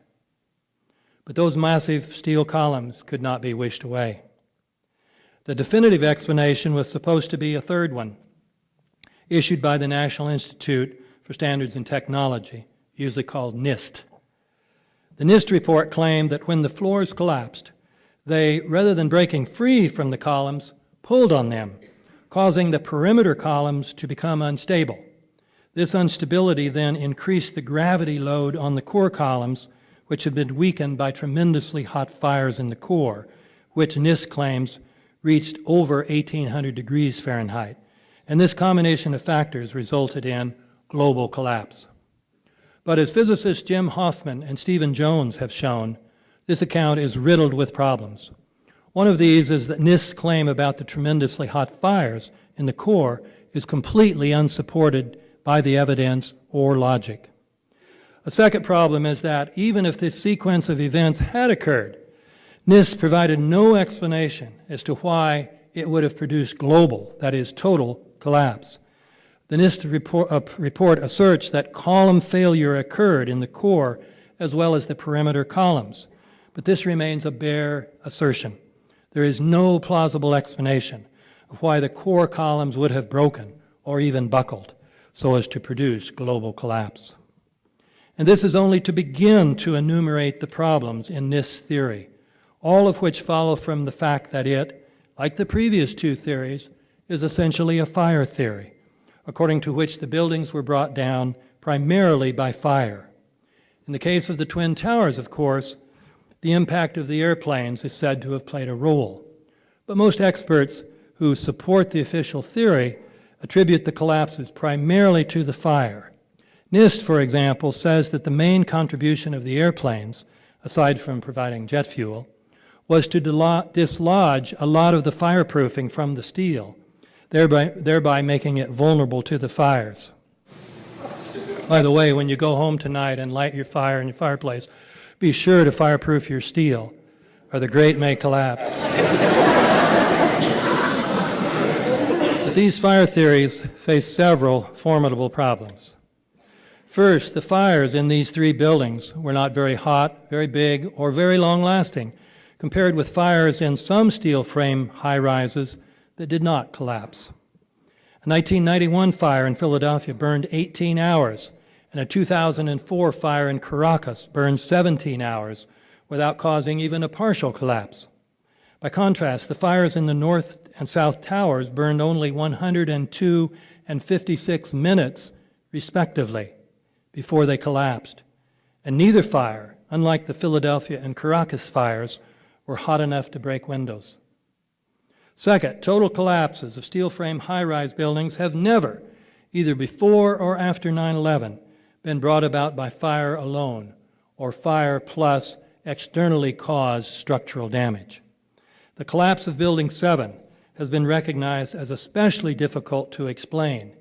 But those massive steel columns could not be wished away. The definitive explanation was supposed to be a third one, issued by the National Institute for Standards and Technology, usually called NIST. The NIST report claimed that when the floors collapsed, they, rather than breaking free from the columns, pulled on them, causing the perimeter columns to become unstable. This instability then increased the gravity load on the core columns, which had been weakened by tremendously hot fires in the core, which NIST claims reached over 1,800 degrees Fahrenheit. And this combination of factors resulted in global collapse. But as physicists Jim Hoffman and Stephen Jones have shown, this account is riddled with problems. One of these is that NIST's claim about the tremendously hot fires in the core is completely unsupported by the evidence or logic. A second problem is that even if this sequence of events had occurred, NIST provided no explanation as to why it would have produced global, that is, total, collapse. The NIST report asserts that column failure occurred in the core as well as the perimeter columns, but this remains a bare assertion. There is no plausible explanation of why the core columns would have broken or even buckled so as to produce global collapse. And this is only to begin to enumerate the problems in NIST's theory, all of which follow from the fact that it, like the previous two theories, is essentially a fire theory, according to which the buildings were brought down primarily by fire. In the case of the Twin Towers, of course, the impact of the airplanes is said to have played a role. But most experts who support the official theory attribute the collapses primarily to the fire. NIST, for example, says that the main contribution of the airplanes, aside from providing jet fuel, was to dislodge a lot of the fireproofing from the steel, thereby making it vulnerable to the fires. By the way, when you go home tonight and light your fire in your fireplace, be sure to fireproof your steel, or the grate may collapse. But these fire theories face several formidable problems. First, the fires in these three buildings were not very hot, very big, or very long-lasting, compared with fires in some steel frame high-rises that did not collapse. A 1991 fire in Philadelphia burned 18 hours, and a 2004 fire in Caracas burned 17 hours without causing even a partial collapse. By contrast, the fires in the North and South Towers burned only 102 and 56 minutes, respectively, before they collapsed. And neither fire, unlike the Philadelphia and Caracas fires, were hot enough to break windows. Second, total collapses of steel frame high-rise buildings have never, either before or after 9/11, been brought about by fire alone, or fire plus externally caused structural damage. The collapse of Building 7 has been recognized as especially difficult to explain.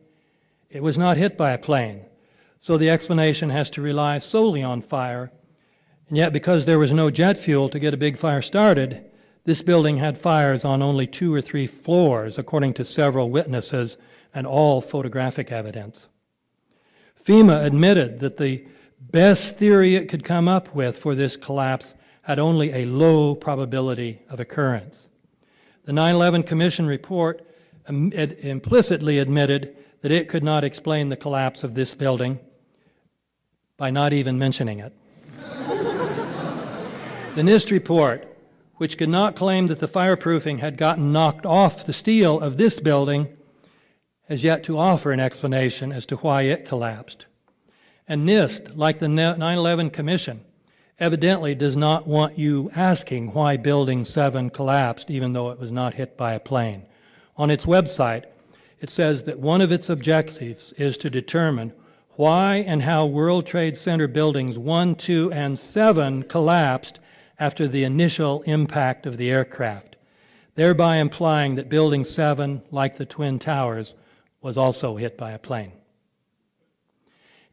It was not hit by a plane, so the explanation has to rely solely on fire, and yet because there was no jet fuel to get a big fire started, this building had fires on only 2 or 3 floors, according to several witnesses and all photographic evidence. FEMA admitted that the best theory it could come up with for this collapse had only a low probability of occurrence. The 9/11 Commission report implicitly admitted that it could not explain the collapse of this building by not even mentioning it. The NIST report, which could not claim that the fireproofing had gotten knocked off the steel of this building, has yet to offer an explanation as to why it collapsed. And NIST, like the 9/11 Commission, evidently does not want you asking why Building 7 collapsed even though it was not hit by a plane. On its website, it says that one of its objectives is to determine why and how World Trade Center buildings 1, 2, and 7 collapsed after the initial impact of the aircraft, thereby implying that Building 7, like the Twin Towers, was also hit by a plane.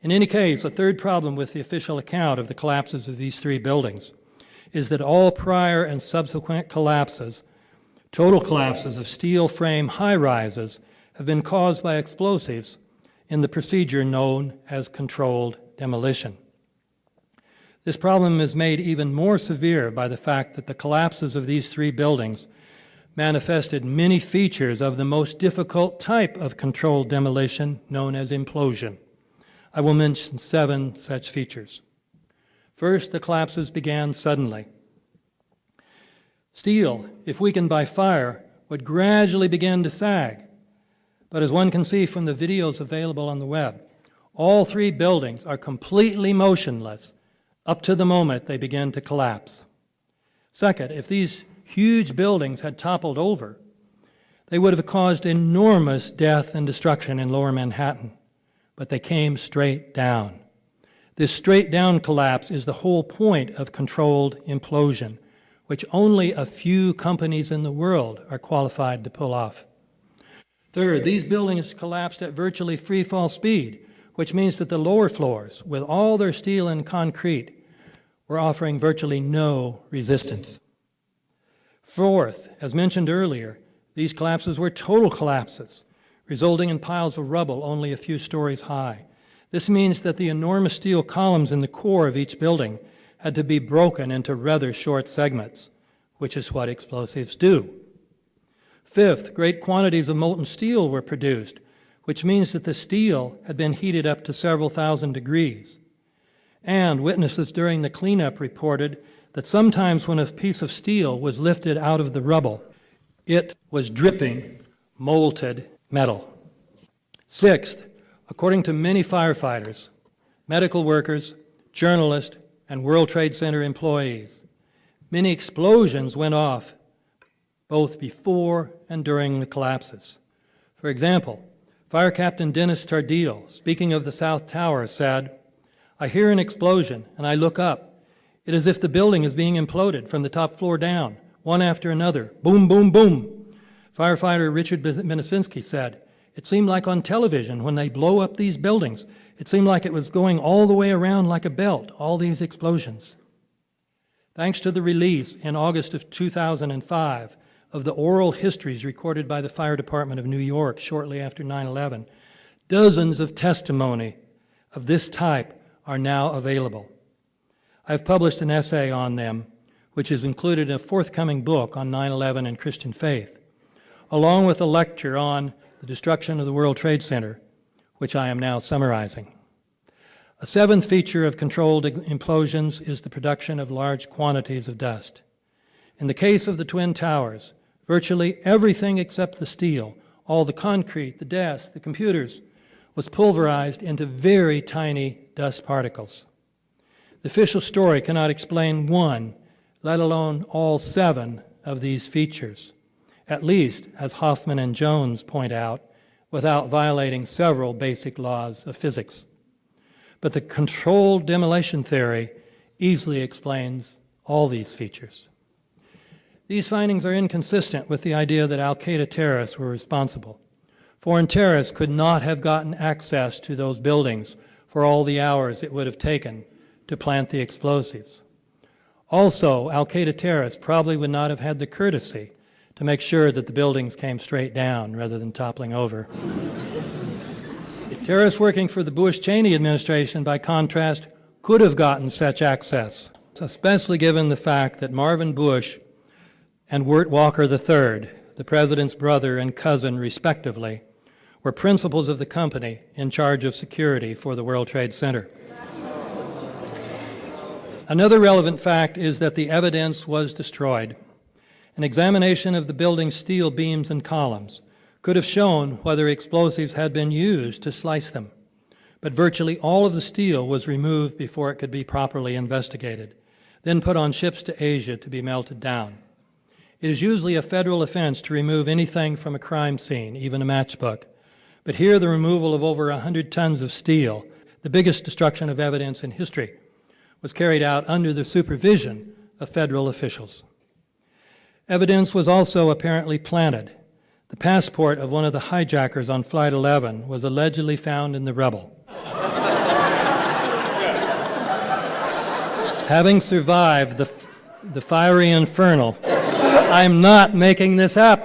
In any case, a third problem with the official account of the collapses of these three buildings is that all prior and subsequent collapses, total collapses of steel frame high-rises, have been caused by explosives in the procedure known as controlled demolition. This problem is made even more severe by the fact that the collapses of these three buildings manifested many features of the most difficult type of controlled demolition known as implosion. I will mention 7 such features. First, the collapses began suddenly. Steel, if weakened by fire, would gradually begin to sag. But as one can see from the videos available on the web, all three buildings are completely motionless up to the moment they begin to collapse. Second, if these huge buildings had toppled over, they would have caused enormous death and destruction in lower Manhattan, but they came straight down. This straight-down collapse is the whole point of controlled implosion, which only a few companies in the world are qualified to pull off. Third, these buildings collapsed at virtually free-fall speed, which means that the lower floors, with all their steel and concrete, were offering virtually no resistance. Fourth, as mentioned earlier, these collapses were total collapses, resulting in piles of rubble only a few stories high. This means that the enormous steel columns in the core of each building had to be broken into rather short segments, which is what explosives do. Fifth, great quantities of molten steel were produced, which means that the steel had been heated up to several thousand degrees. And witnesses during the cleanup reported that sometimes when a piece of steel was lifted out of the rubble, it was dripping molten metal. Sixth, according to many firefighters, medical workers, journalists, and World Trade Center employees, many explosions went off both before and during the collapses. For example, Fire Captain Dennis Tardil, speaking of the South Tower, said, "I hear an explosion and I look up. It is as if the building is being imploded from the top floor down, one after another. Boom, boom, boom." Firefighter Richard Minisinski said, "It seemed like on television when they blow up these buildings. It seemed like it was going all the way around like a belt, all these explosions." Thanks to the release in August of 2005 of the oral histories recorded by the Fire Department of New York shortly after 9/11, dozens of testimony of this type are now available. I've published an essay on them, which is included in a forthcoming book on 9/11 and Christian faith, along with a lecture on the destruction of the World Trade Center, which I am now summarizing. A seventh feature of controlled implosions is the production of large quantities of dust. In the case of the Twin Towers, virtually everything except the steel, all the concrete, the desks, the computers, was pulverized into very tiny dust particles. The official story cannot explain one, let alone all 7 of these features, at least, as Hoffman and Jones point out, without violating several basic laws of physics. But the controlled demolition theory easily explains all these features. These findings are inconsistent with the idea that al-Qaeda terrorists were responsible. Foreign terrorists could not have gotten access to those buildings for all the hours it would have taken to plant the explosives. Also, al-Qaeda terrorists probably would not have had the courtesy to make sure that the buildings came straight down rather than toppling over. Terrorists working for the Bush-Cheney administration, by contrast, could have gotten such access, especially given the fact that Marvin Bush and Wirt Walker III, the president's brother and cousin respectively, were principals of the company in charge of security for the World Trade Center. Another relevant fact is that the evidence was destroyed. An examination of the building's steel beams and columns could have shown whether explosives had been used to slice them, but virtually all of the steel was removed before it could be properly investigated, then put on ships to Asia to be melted down. It is usually a federal offense to remove anything from a crime scene, even a matchbook, but here the removal of over 100 tons of steel, the biggest destruction of evidence in history, was carried out under the supervision of federal officials. Evidence was also apparently planted. The passport of one of the hijackers on Flight 11 was allegedly found in the rubble. Having survived the fiery inferno, I'm not making this up.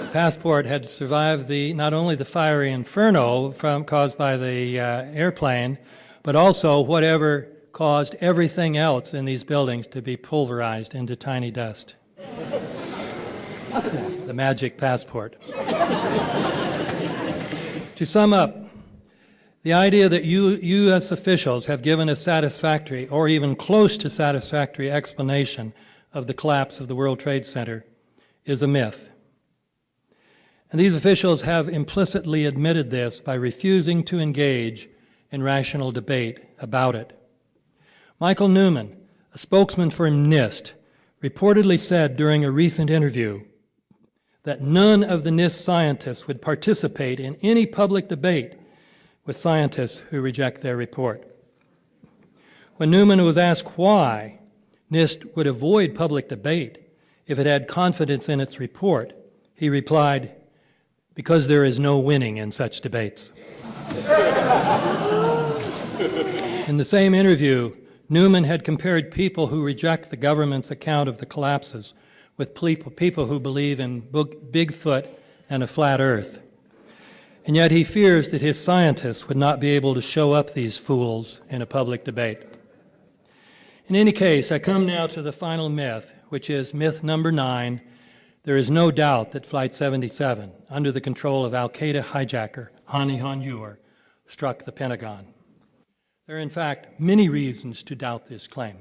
The passport had survived not only the fiery inferno caused by the airplane, but also whatever caused everything else in these buildings to be pulverized into tiny dust. The magic passport. To sum up, the idea that U.S. officials have given a satisfactory or even close to satisfactory explanation of the collapse of the World Trade Center is a myth. And these officials have implicitly admitted this by refusing to engage in rational debate about it. Michael Newman, a spokesman for NIST, reportedly said during a recent interview that none of the NIST scientists would participate in any public debate with scientists who reject their report. When Newman was asked why NIST would avoid public debate if it had confidence in its report, he replied, "Because there is no winning in such debates." In the same interview, Newman had compared people who reject the government's account of the collapses with people who believe in Bigfoot and a flat earth. And yet he fears that his scientists would not be able to show up these fools in a public debate. In any case, I come now to the final myth, which is myth number 9. There is no doubt that Flight 77, under the control of al-Qaeda hijacker Hani Hanjour, struck the Pentagon. There are, in fact, many reasons to doubt this claim.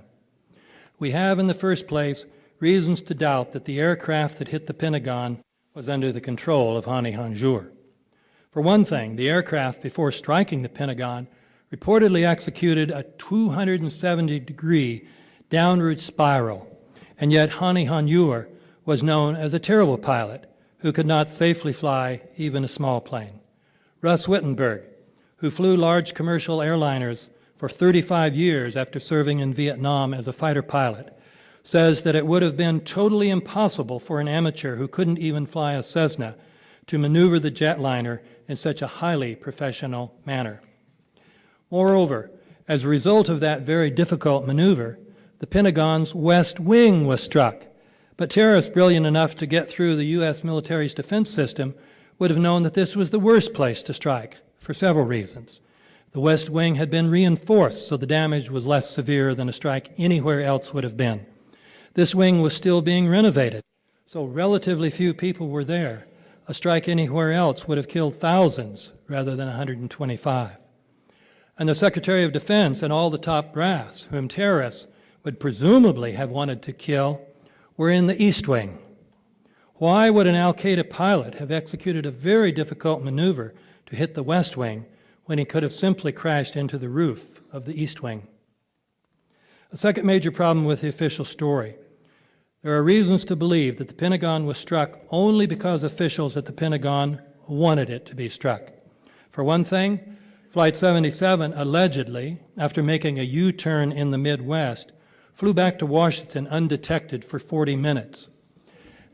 We have, in the first place, reasons to doubt that the aircraft that hit the Pentagon was under the control of Hani Hanjour. For one thing, the aircraft, before striking the Pentagon, reportedly executed a 270-degree downward spiral, and yet Hani Hanjour was known as a terrible pilot who could not safely fly even a small plane. Russ Wittenberg, who flew large commercial airliners for 35 years after serving in Vietnam as a fighter pilot, says that it would have been totally impossible for an amateur who couldn't even fly a Cessna to maneuver the jetliner in such a highly professional manner. Moreover, as a result of that very difficult maneuver, the Pentagon's West Wing was struck, but terrorists brilliant enough to get through the U.S. military's defense system would have known that this was the worst place to strike for several reasons. The West Wing had been reinforced, so the damage was less severe than a strike anywhere else would have been. This wing was still being renovated, so relatively few people were there. A strike anywhere else would have killed thousands rather than 125. And the Secretary of Defense and all the top brass, whom terrorists would presumably have wanted to kill, were in the East Wing. Why would an al-Qaeda pilot have executed a very difficult maneuver to hit the West Wing when he could have simply crashed into the roof of the East Wing? A second major problem with the official story. There are reasons to believe that the Pentagon was struck only because officials at the Pentagon wanted it to be struck. For one thing, Flight 77 allegedly, after making a U-turn in the Midwest, flew back to Washington undetected for 40 minutes.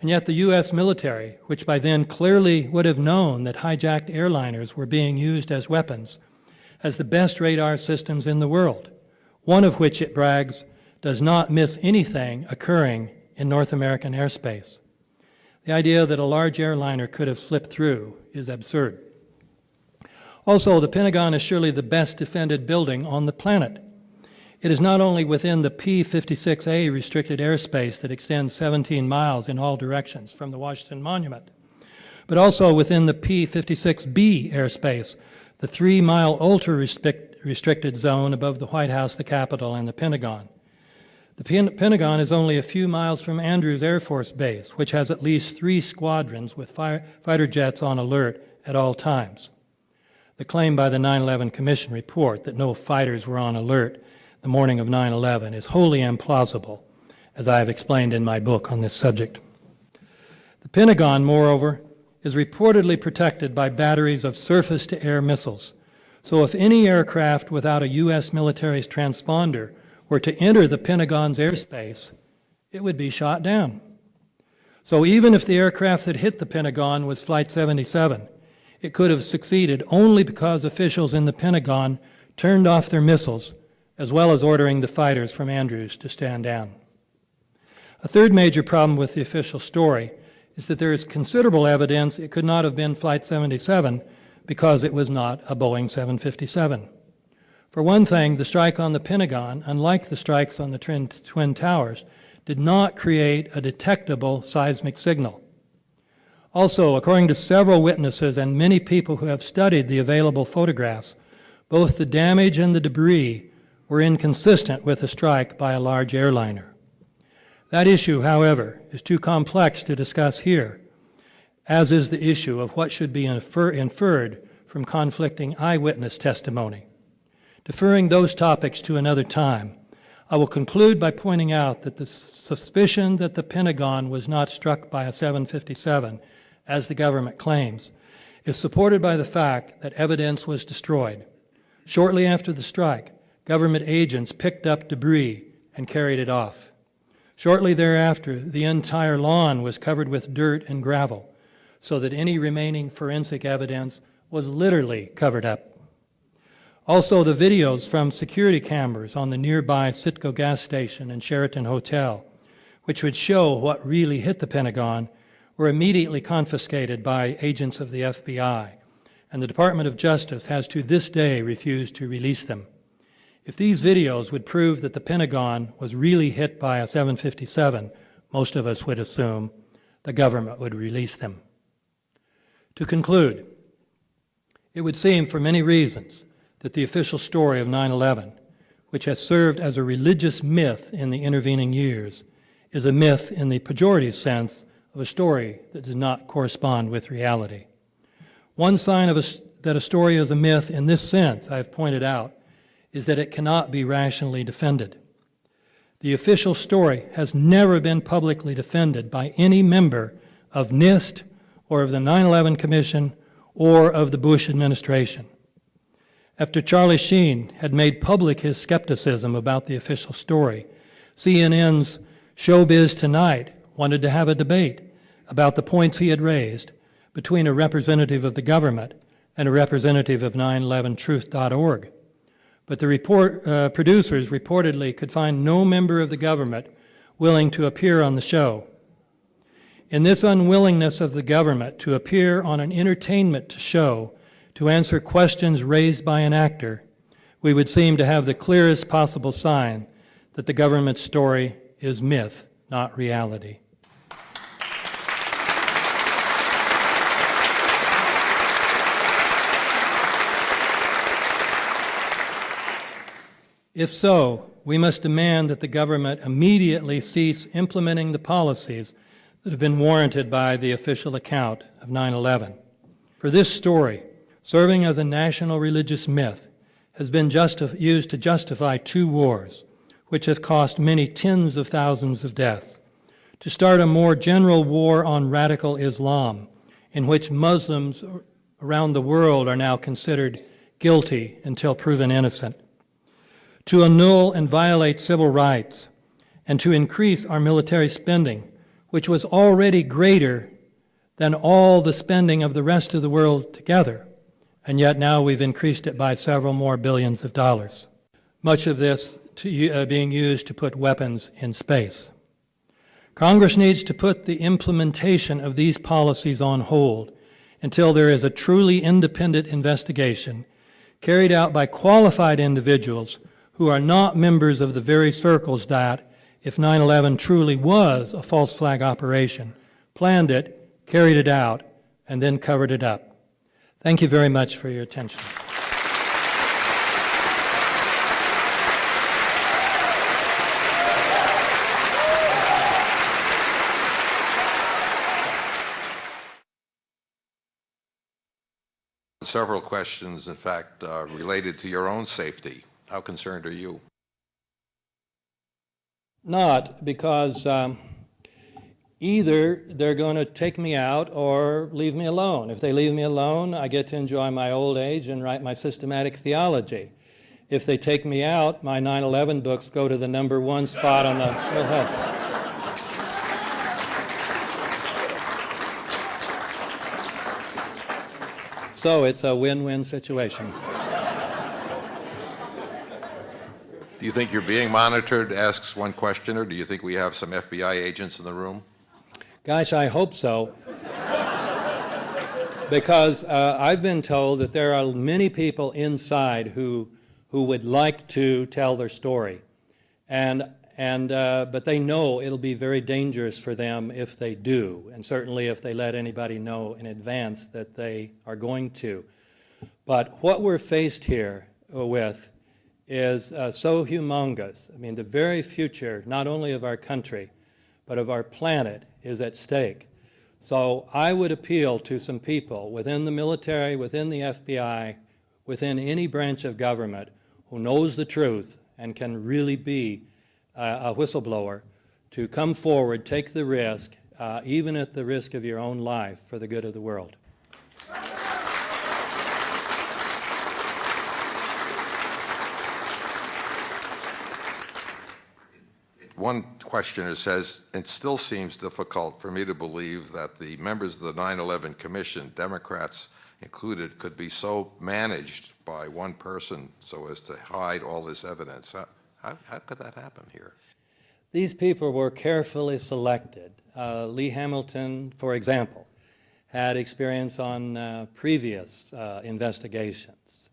And yet the U.S. military, which by then clearly would have known that hijacked airliners were being used as weapons, has the best radar systems in the world, one of which, it brags, does not miss anything occurring in North American airspace. The idea that a large airliner could have slipped through is absurd. Also, the Pentagon is surely the best defended building on the planet. It is not only within the P-56A restricted airspace that extends 17 miles in all directions from the Washington Monument, but also within the P-56B airspace, the 3-mile ultra-restricted zone above the White House, the Capitol, and the Pentagon. The Pentagon is only a few miles from Andrews Air Force Base, which has at least 3 squadrons with fighter jets on alert at all times. The claim by the 9/11 Commission report that no fighters were on alert the morning of 9/11 is wholly implausible, as I have explained in my book on this subject. The Pentagon, moreover, is reportedly protected by batteries of surface-to-air missiles, So if any aircraft without a U.S. military transponder were to enter the Pentagon's airspace, it would be shot down. So even if the aircraft that hit the Pentagon was Flight 77, it could have succeeded only because officials in the Pentagon turned off their missiles, as well as ordering the fighters from Andrews to stand down. A third major problem with the official story is that there is considerable evidence it could not have been Flight 77 because it was not a Boeing 757. For one thing, the strike on the Pentagon, unlike the strikes on the Twin Towers, did not create a detectable seismic signal. Also, according to several witnesses and many people who have studied the available photographs, both the damage and the debris were inconsistent with a strike by a large airliner. That issue, however, is too complex to discuss here, as is the issue of what should be inferred from conflicting eyewitness testimony. Deferring those topics to another time, I will conclude by pointing out that the suspicion that the Pentagon was not struck by a 757, as the government claims, is supported by the fact that evidence was destroyed. Shortly after the strike, government agents picked up debris and carried it off. Shortly thereafter, the entire lawn was covered with dirt and gravel, so that any remaining forensic evidence was literally covered up. Also, the videos from security cameras on the nearby Citgo gas station and Sheraton Hotel, which would show what really hit the Pentagon, were immediately confiscated by agents of the FBI, and the Department of Justice has to this day refused to release them. If these videos would prove that the Pentagon was really hit by a 757, most of us would assume the government would release them. To conclude, it would seem for many reasons that the official story of 9/11, which has served as a religious myth in the intervening years, is a myth in the pejorative sense of a story that does not correspond with reality. One sign of that a story is a myth in this sense, I have pointed out, is that it cannot be rationally defended. The official story has never been publicly defended by any member of NIST or of the 9/11 Commission or of the Bush administration. After Charlie Sheen had made public his skepticism about the official story, CNN's Showbiz Tonight wanted to have a debate about the points he had raised between a representative of the government and a representative of 911truth.org. But the producers reportedly could find no member of the government willing to appear on the show. In this unwillingness of the government to appear on an entertainment show to answer questions raised by an actor, we would seem to have the clearest possible sign that the government's story is myth, not reality. If so, we must demand that the government immediately cease implementing the policies that have been warranted by the official account of 9/11. For this story, serving as a national religious myth, has been used to justify 2 wars, which have cost many tens of thousands of deaths, to start a more general war on radical Islam, in which Muslims around the world are now considered guilty until proven innocent, to annul and violate civil rights, and to increase our military spending, which was already greater than all the spending of the rest of the world together, and yet now we've increased it by several more billions of dollars. Much of this being used to put weapons in space. Congress needs to put the implementation of these policies on hold until there is a truly independent investigation carried out by qualified individuals who are not members of the very circles that, if 9/11 truly was a false flag operation, planned it, carried it out, and then covered it up. Thank you very much for your attention. Several questions, in fact, related to your own safety. How concerned are you? Not, because either they're going to take me out or leave me alone. If they leave me alone, I get to enjoy my old age and write my systematic theology. If they take me out, my 9/11 books go to the #1 spot on the hill. So it's a win-win situation. Do you think you're being monitored, asks one questioner? Do you think we have some FBI agents in the room? Gosh, I hope so. Because I've been told that there are many people inside who would like to tell their story. But they know it'll be very dangerous for them if they do, and certainly if they let anybody know in advance that they are going to. But what we're faced here with is so humongous. I mean, the very future, not only of our country, but of our planet is at stake. So I would appeal to some people within the military, within the FBI, within any branch of government who knows the truth and can really be a whistleblower to come forward, take the risk, even at the risk of your own life, for the good of the world. One questioner says, it still seems difficult for me to believe that the members of the 9/11 Commission, Democrats included, could be so managed by one person so as to hide all this evidence. How could that happen here? These people were carefully selected. Lee Hamilton, for example, had experience on previous investigations.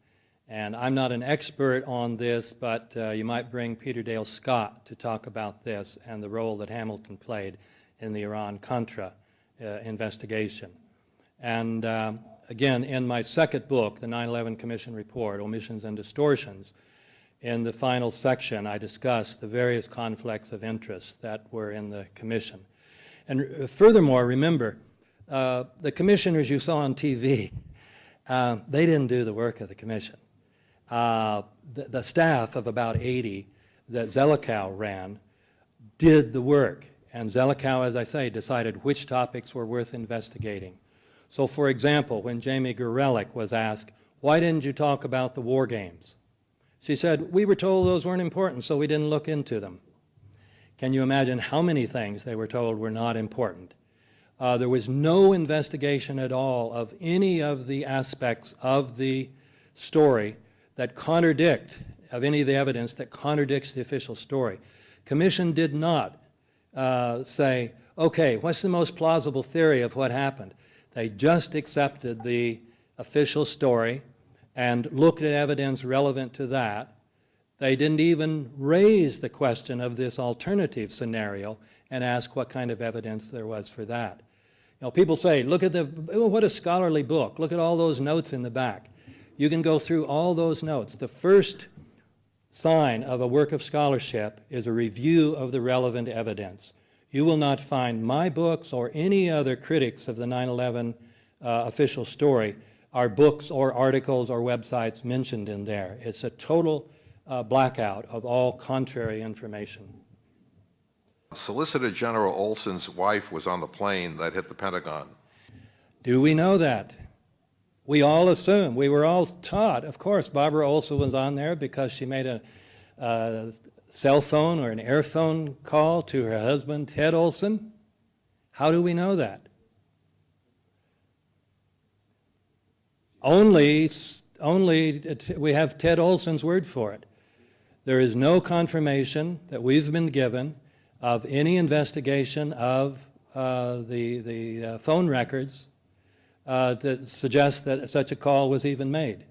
And I'm not an expert on this, but you might bring Peter Dale Scott to talk about this and the role that Hamilton played in the Iran-Contra investigation. And again, in my second book, the 9/11 Commission Report, Omissions and Distortions, in the final section, I discuss the various conflicts of interest that were in the commission. And furthermore, remember, the commissioners you saw on TV, they didn't do the work of the commission. The staff of about 80 that Zelikow ran did the work. And Zelikow, as I say, decided which topics were worth investigating. So, for example, when Jamie Gorelick was asked, why didn't you talk about the war games? She said, we were told those weren't important, so we didn't look into them. Can you imagine how many things they were told were not important? There was no investigation at all of any of the aspects of the story that of any of the evidence that contradicts the official story. Commission did not say, okay, what's the most plausible theory of what happened? They just accepted the official story and looked at evidence relevant to that. They didn't even raise the question of this alternative scenario and ask what kind of evidence there was for that. You know, people say, look at what a scholarly book. Look at all those notes in the back. You can go through all those notes. The first sign of a work of scholarship is a review of the relevant evidence. You will not find my books or any other critics of the 9/11 official story are books or articles or websites mentioned in there. It's a total blackout of all contrary information. Solicitor General Olson's wife was on the plane that hit the Pentagon. Do we know that? We all assume. We were all taught. Of course, Barbara Olson was on there because she made a cell phone or an airphone call to her husband, Ted Olson. How do we know that? Only we have Ted Olson's word for it. There is no confirmation that we've been given of any investigation of the phone records that suggest that such a call was even made.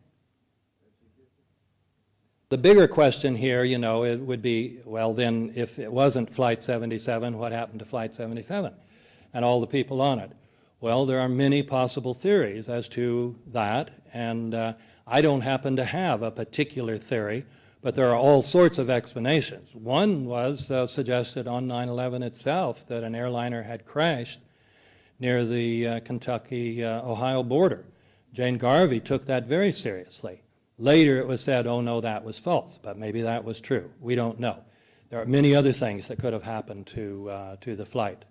The bigger question here, you know, it would be, well, then, if it wasn't Flight 77, what happened to Flight 77 and all the people on it? Well, there are many possible theories as to that, and I don't happen to have a particular theory, but there are all sorts of explanations. One was suggested on 9/11 itself, that an airliner had crashed near the Kentucky-Ohio border. Jane Garvey took that very seriously. Later it was said, oh no, that was false, but maybe that was true. We don't know. There are many other things that could have happened to the flight.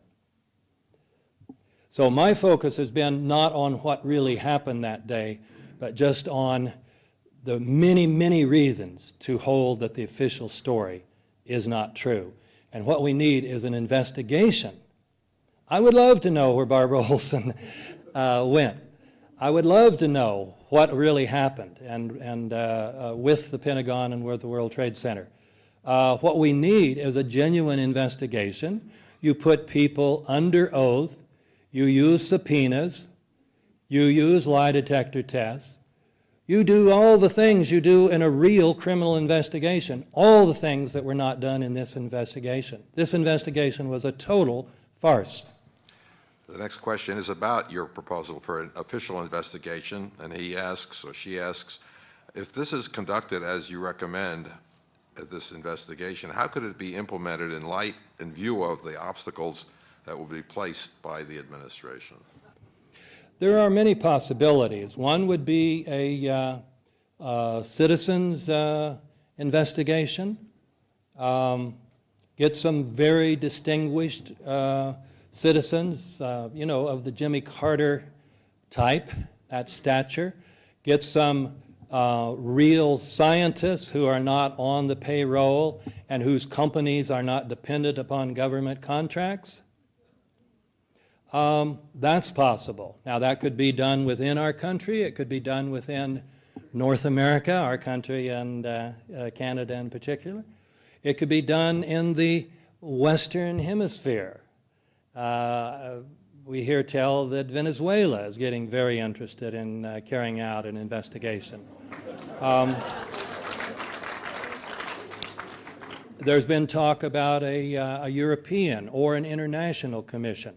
So my focus has been not on what really happened that day, but just on the many, many reasons to hold that the official story is not true. And what we need is an investigation. I would love to know where Barbara Olson went. I would love to know what really happened and with the Pentagon and with the World Trade Center. What we need is a genuine investigation. You put people under oath. You use subpoenas. You use lie detector tests. You do all the things you do in a real criminal investigation, all the things that were not done in this investigation. This investigation was a total farce. The next question is about your proposal for an official investigation, and he asks, or she asks, if this is conducted as you recommend, this investigation, how could it be implemented in view of the obstacles that will be placed by the administration? There are many possibilities. One would be a citizens investigation. Get some very distinguished citizens, of the Jimmy Carter type, that stature. Get some real scientists who are not on the payroll and whose companies are not dependent upon government contracts. That's possible. Now, that could be done within our country. It could be done within North America, our country, and Canada in particular. It could be done in the Western Hemisphere. We hear tell that Venezuela is getting very interested in carrying out an investigation. There's been talk about a European or an international commission.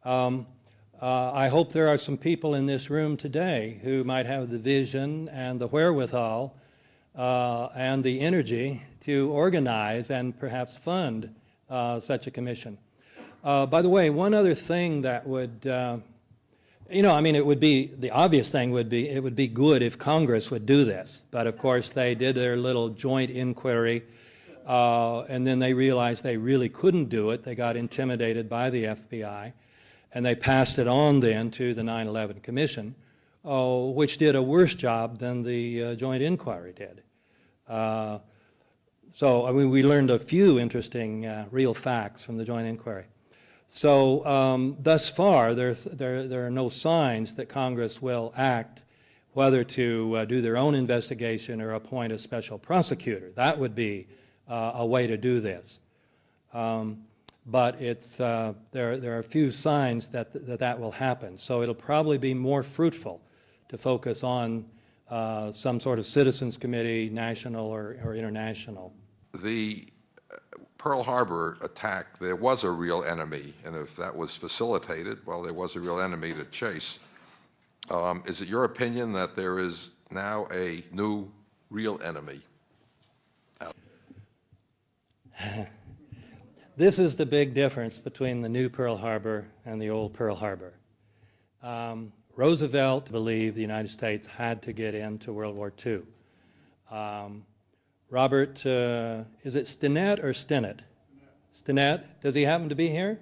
I hope there are some people in this room today who might have the vision and the wherewithal and the energy to organize and perhaps fund such a commission. By the way, one other thing that would, it would be, the obvious thing would be, it would be good if Congress would do this. But of course, they did their little joint inquiry, and then they realized they really couldn't do it. They got intimidated by the FBI. And they passed it on then to the 9/11 Commission, which did a worse job than the joint inquiry did. We learned a few interesting real facts from the joint inquiry. So thus far, there are no signs that Congress will act, whether to do their own investigation or appoint a special prosecutor. That would be a way to do this. But it's, there are a few signs that will happen. So it'll probably be more fruitful to focus on some sort of citizens committee, national or international. The Pearl Harbor attack, there was a real enemy, and if that was facilitated, well, there was a real enemy to chase. Is it your opinion that there is now a new real enemy? This is the big difference between the new Pearl Harbor and the old Pearl Harbor. Roosevelt believed the United States had to get into World War II. Robert, is it Stinnett or Stinnett? Stinnett. Does he happen to be here?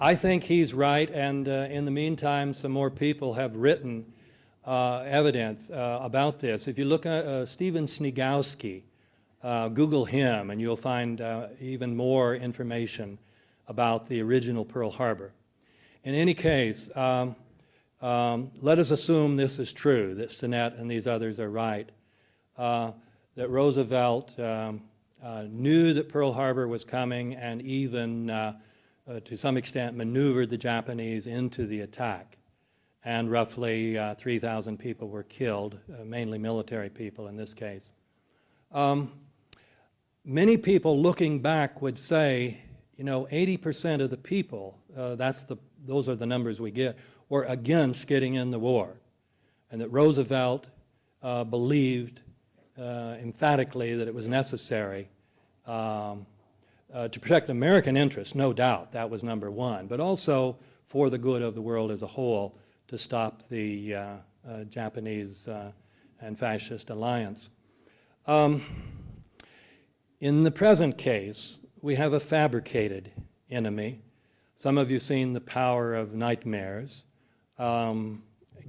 I think he's right, and in the meantime, some more people have written evidence about this. If you look at Stephen Snigowski, Google him, and you'll find even more information about the original Pearl Harbor. In any case, let us assume this is true, that Stinnett and these others are right, that Roosevelt knew that Pearl Harbor was coming and even, to some extent, maneuvered the Japanese into the attack. And roughly 3,000 people were killed, mainly military people in this case. Many people looking back would say, 80% of the people, those are the numbers we get, were against getting in the war. And that Roosevelt believed emphatically that it was necessary to protect American interests, no doubt, that was number one, but also for the good of the world as a whole to stop the Japanese and fascist alliance. In the present case, we have a fabricated enemy Some of you seen The Power of Nightmares.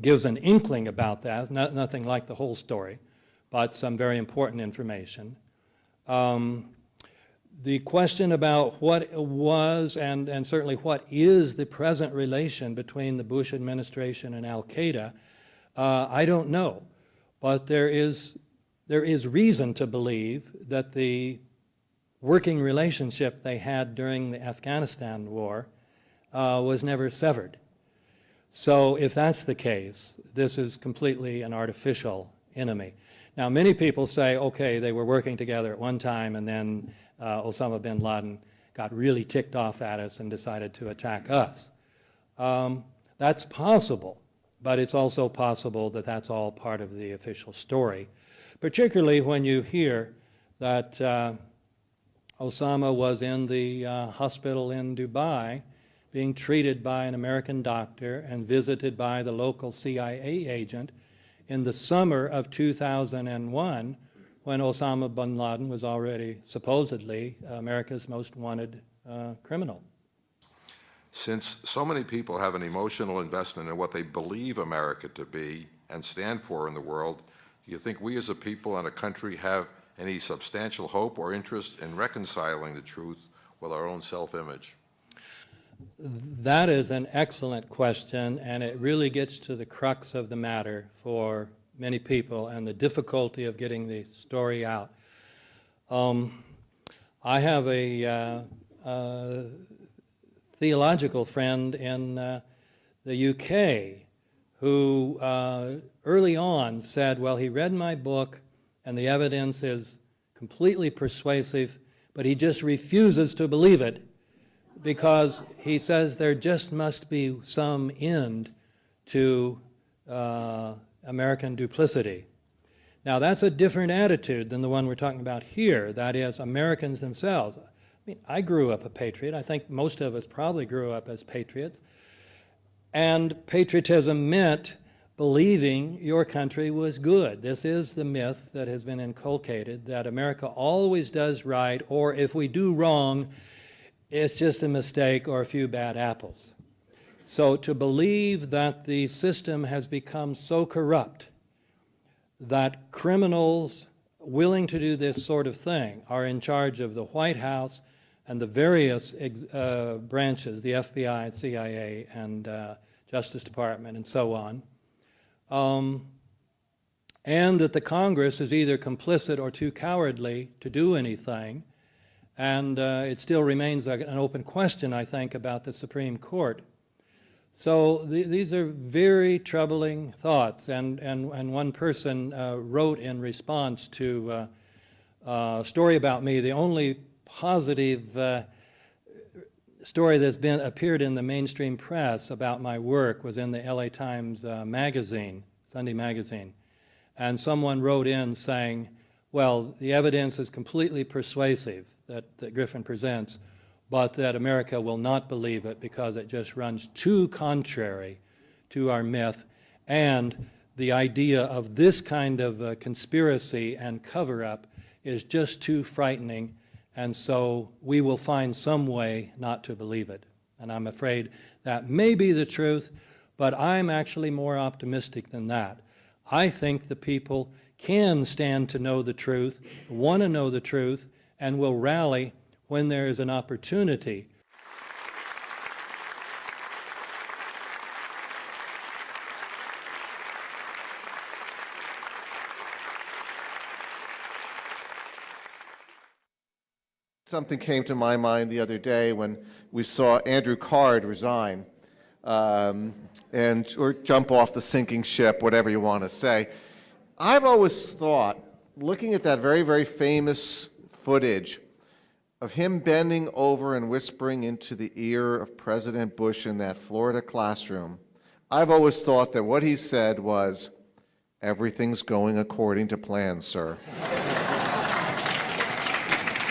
Gives an inkling about that, nothing like the whole story, but some very important information. The question about what was and certainly what is the present relation between the Bush administration and Al-Qaeda, I don't know. But there is reason to believe that the working relationship they had during the Afghanistan war was never severed. So if that's the case, this is completely an artificial enemy. Now, many people say, okay, they were working together at one time and then Osama bin Laden got really ticked off at us and decided to attack us. That's possible, but it's also possible that that's all part of the official story, particularly when you hear that Osama was in the hospital in Dubai being treated by an American doctor and visited by the local CIA agent in the summer of 2001, when Osama bin Laden was already supposedly America's most wanted criminal. Since so many people have an emotional investment in what they believe America to be and stand for in the world, do you think we as a people and a country have any substantial hope or interest in reconciling the truth with our own self-image? That is an excellent question, and it really gets to the crux of the matter for many people and the difficulty of getting the story out. I have a theological friend in the UK who early on said, well, he read my book and the evidence is completely persuasive, but he just refuses to believe it, because he says there just must be some end to American duplicity. Now, that's a different attitude than the one we're talking about here. That is, Americans themselves. I mean, I grew up a patriot. I think most of us probably grew up as patriots. And patriotism meant believing your country was good. This is the myth that has been inculcated, that America always does right, or if we do wrong, it's just a mistake or a few bad apples. So to believe that the system has become so corrupt that criminals willing to do this sort of thing are in charge of the White House and the various branches, the FBI, CIA, and Justice Department, and so on, and that the Congress is either complicit or too cowardly to do anything. And it still remains an open question, I think, about the Supreme Court. So these are very troubling thoughts. And one person wrote in response to a story about me, the only positive story that's appeared in the mainstream press about my work was in the LA Times magazine, Sunday magazine. And someone wrote in saying, well, the evidence is completely persuasive that Griffin presents, but that America will not believe it because it just runs too contrary to our myth, and the idea of this kind of conspiracy and cover-up is just too frightening, and so we will find some way not to believe it. And I'm afraid that may be the truth, but I'm actually more optimistic than that. I think the people can stand to know the truth, want to know the truth, and will rally when there is an opportunity. Something came to my mind the other day when we saw Andrew Card resign or jump off the sinking ship, whatever you want to say. I've always thought, looking at that very, very famous footage of him bending over and whispering into the ear of President Bush in that Florida classroom, I've always thought that what he said was, "Everything's going according to plan, sir."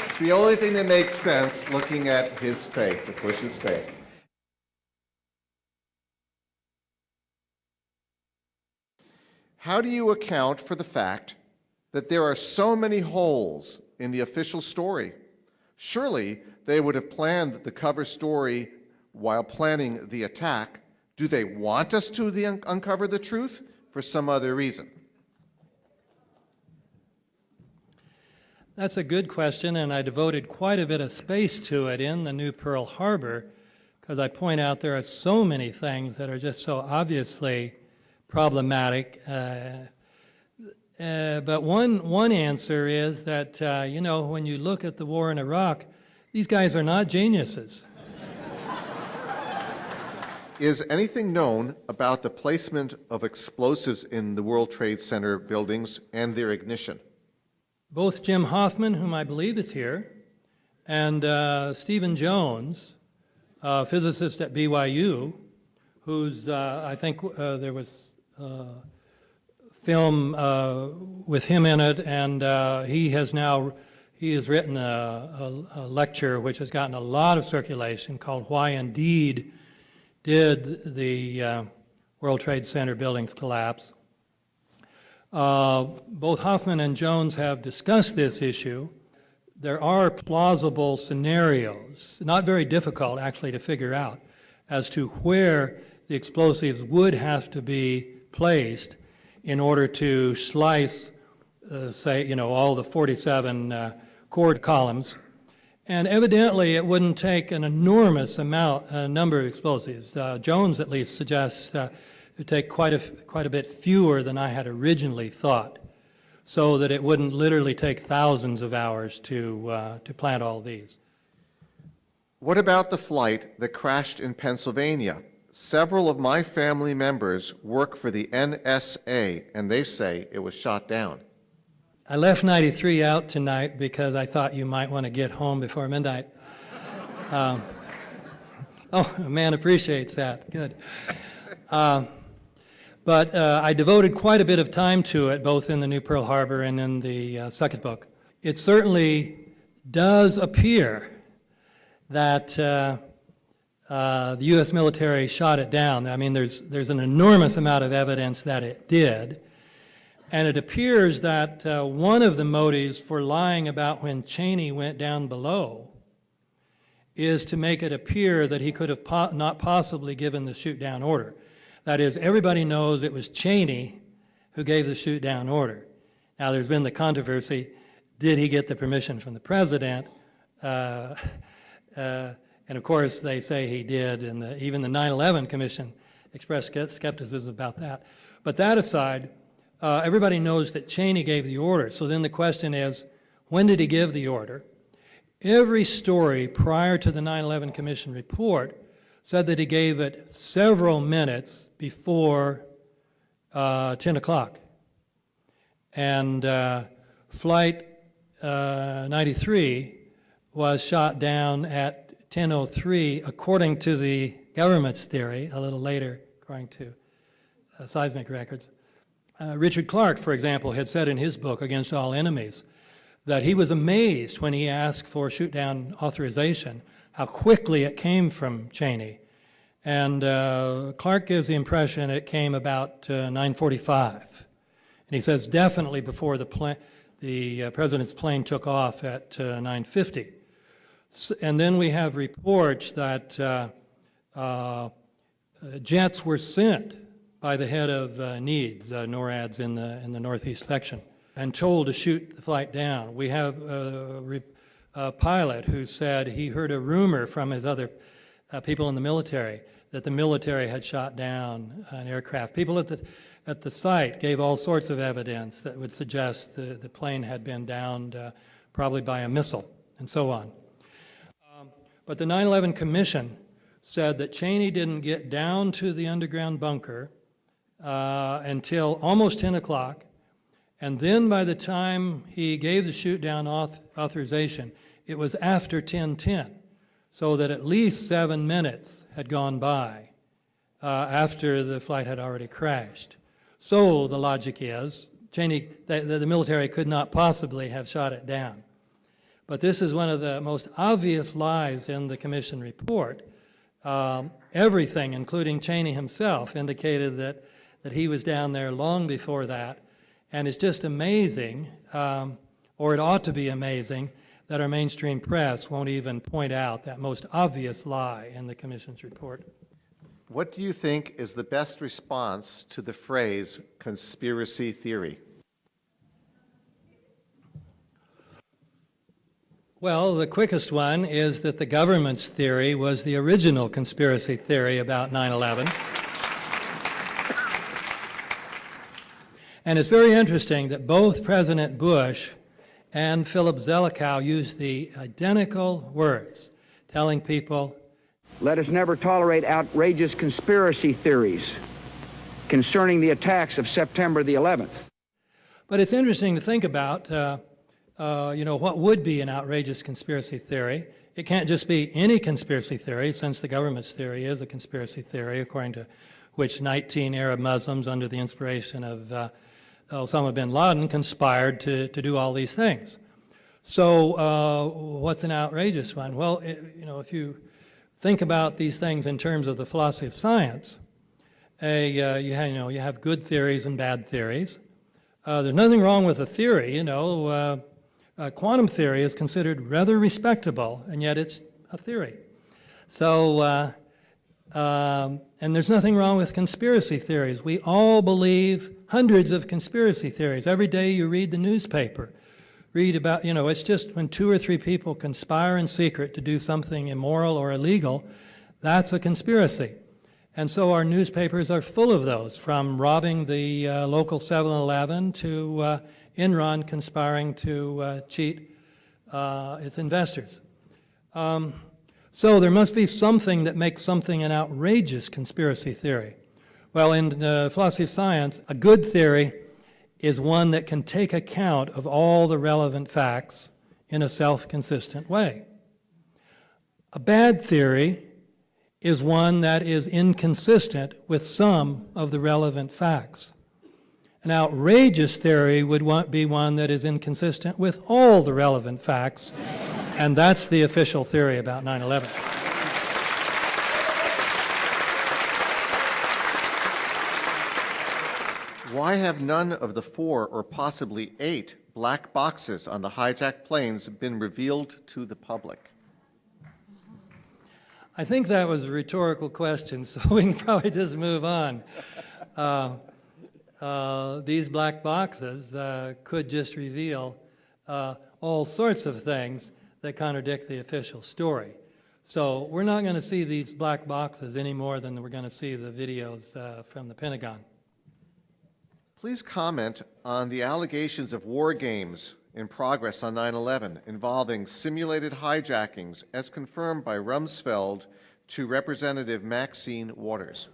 It's the only thing that makes sense looking at his faith, at Bush's faith. How do you account for the fact that there are so many holes in the official story? Surely they would have planned the cover story while planning the attack? Do they want us to uncover the truth for some other reason? That's a good question, and I devoted quite a bit of space to it in the new Pearl Harbor, because I point out there are so many things that are just so obviously problematic. But one answer is that, when you look at the war in Iraq, these guys are not geniuses. Is anything known about the placement of explosives in the World Trade Center buildings and their ignition? Both Jim Hoffman, whom I believe is here, and Stephen Jones, physicist at BYU, who's, I think there was film with him in it, and he has written a lecture which has gotten a lot of circulation called Why Indeed Did the World Trade Center Buildings Collapse. Both Hoffman and Jones have discussed this issue. There are plausible scenarios, not very difficult actually to figure out, as to where the explosives would have to be placed in order to slice, all the 47 chord columns. And evidently, it wouldn't take an enormous number of explosives. Jones, at least, suggests it would take quite a bit fewer than I had originally thought, so that it wouldn't literally take thousands of hours to plant all these. What about the flight that crashed in Pennsylvania? Several of my family members work for the NSA, and they say it was shot down. I left 93 out tonight because I thought you might want to get home before midnight. Oh, a man appreciates that. Good. But I devoted quite a bit of time to it, both in the New Pearl Harbor and in the second book. It certainly does appear that the U.S. military shot it down. I mean, there's an enormous amount of evidence that it did. And it appears that one of the motives for lying about when Cheney went down below is to make it appear that he could have not possibly given the shoot-down order. That is, everybody knows it was Cheney who gave the shoot-down order. Now, there's been the controversy, did he get the permission from the president? And of course, they say he did, and even the 9/11 Commission expressed skepticism about that. But that aside, everybody knows that Cheney gave the order. So then the question is, when did he give the order? Every story prior to the 9/11 Commission report said that he gave it several minutes before 10 o'clock. And Flight 93 was shot down at 10:03, according to the government's theory, a little later, according to seismic records. Richard Clark, for example, had said in his book, Against All Enemies, that he was amazed when he asked for shoot-down authorization, how quickly it came from Cheney. And Clark gives the impression it came about 9:45. And he says definitely before the president's plane took off at 9:50. And then we have reports that jets were sent by the head of NEADS, NORADs in the northeast section, and told to shoot the flight down. We have a pilot who said he heard a rumor from his other people in the military that the military had shot down an aircraft. People at the site gave all sorts of evidence that would suggest the plane had been downed probably by a missile, and so on. But the 9/11 Commission said that Cheney didn't get down to the underground bunker until almost 10 o'clock, and then by the time he gave the shoot-down authorization, it was after 10:10, so that at least 7 minutes had gone by after the flight had already crashed. So the logic is, the military could not possibly have shot it down. But this is one of the most obvious lies in the Commission report. Everything, including Cheney himself, indicated that he was down there long before that. And it's just amazing, or it ought to be amazing, that our mainstream press won't even point out that most obvious lie in the Commission's report. What do you think is the best response to the phrase conspiracy theory? Well, the quickest one is that the government's theory was the original conspiracy theory about 9/11. And it's very interesting that both President Bush and Philip Zelikow used the identical words, telling people, let us never tolerate outrageous conspiracy theories concerning the attacks of September the 11th. But it's interesting to think about, what would be an outrageous conspiracy theory. It can't just be any conspiracy theory, since the government's theory is a conspiracy theory, according to which 19 Arab Muslims under the inspiration of Osama bin Laden conspired to do all these things. So what's an outrageous one? Well, if you think about these things in terms of the philosophy of science, you have good theories and bad theories. There's nothing wrong with a theory, quantum theory is considered rather respectable, and yet it's a theory. So, and there's nothing wrong with conspiracy theories. We all believe hundreds of conspiracy theories. Every day you read the newspaper, read about, it's just when 2 or 3 people conspire in secret to do something immoral or illegal, that's a conspiracy. And so our newspapers are full of those, from robbing the local 7-Eleven to Enron conspiring to cheat its investors. So there must be something that makes something an outrageous conspiracy theory. Well, in philosophy of science, a good theory is one that can take account of all the relevant facts in a self-consistent way. A bad theory is one that is inconsistent with some of the relevant facts. An outrageous theory would be one that is inconsistent with all the relevant facts, and that's the official theory about 9/11. Why have none of the 4 or possibly 8 black boxes on the hijacked planes been revealed to the public? I think that was a rhetorical question, so we can probably just move on. These black boxes could just reveal all sorts of things that contradict the official story. So we're not going to see these black boxes any more than we're going to see the videos from the Pentagon. Please comment on the allegations of war games in progress on 9/11 involving simulated hijackings as confirmed by Rumsfeld to Representative Maxine Waters.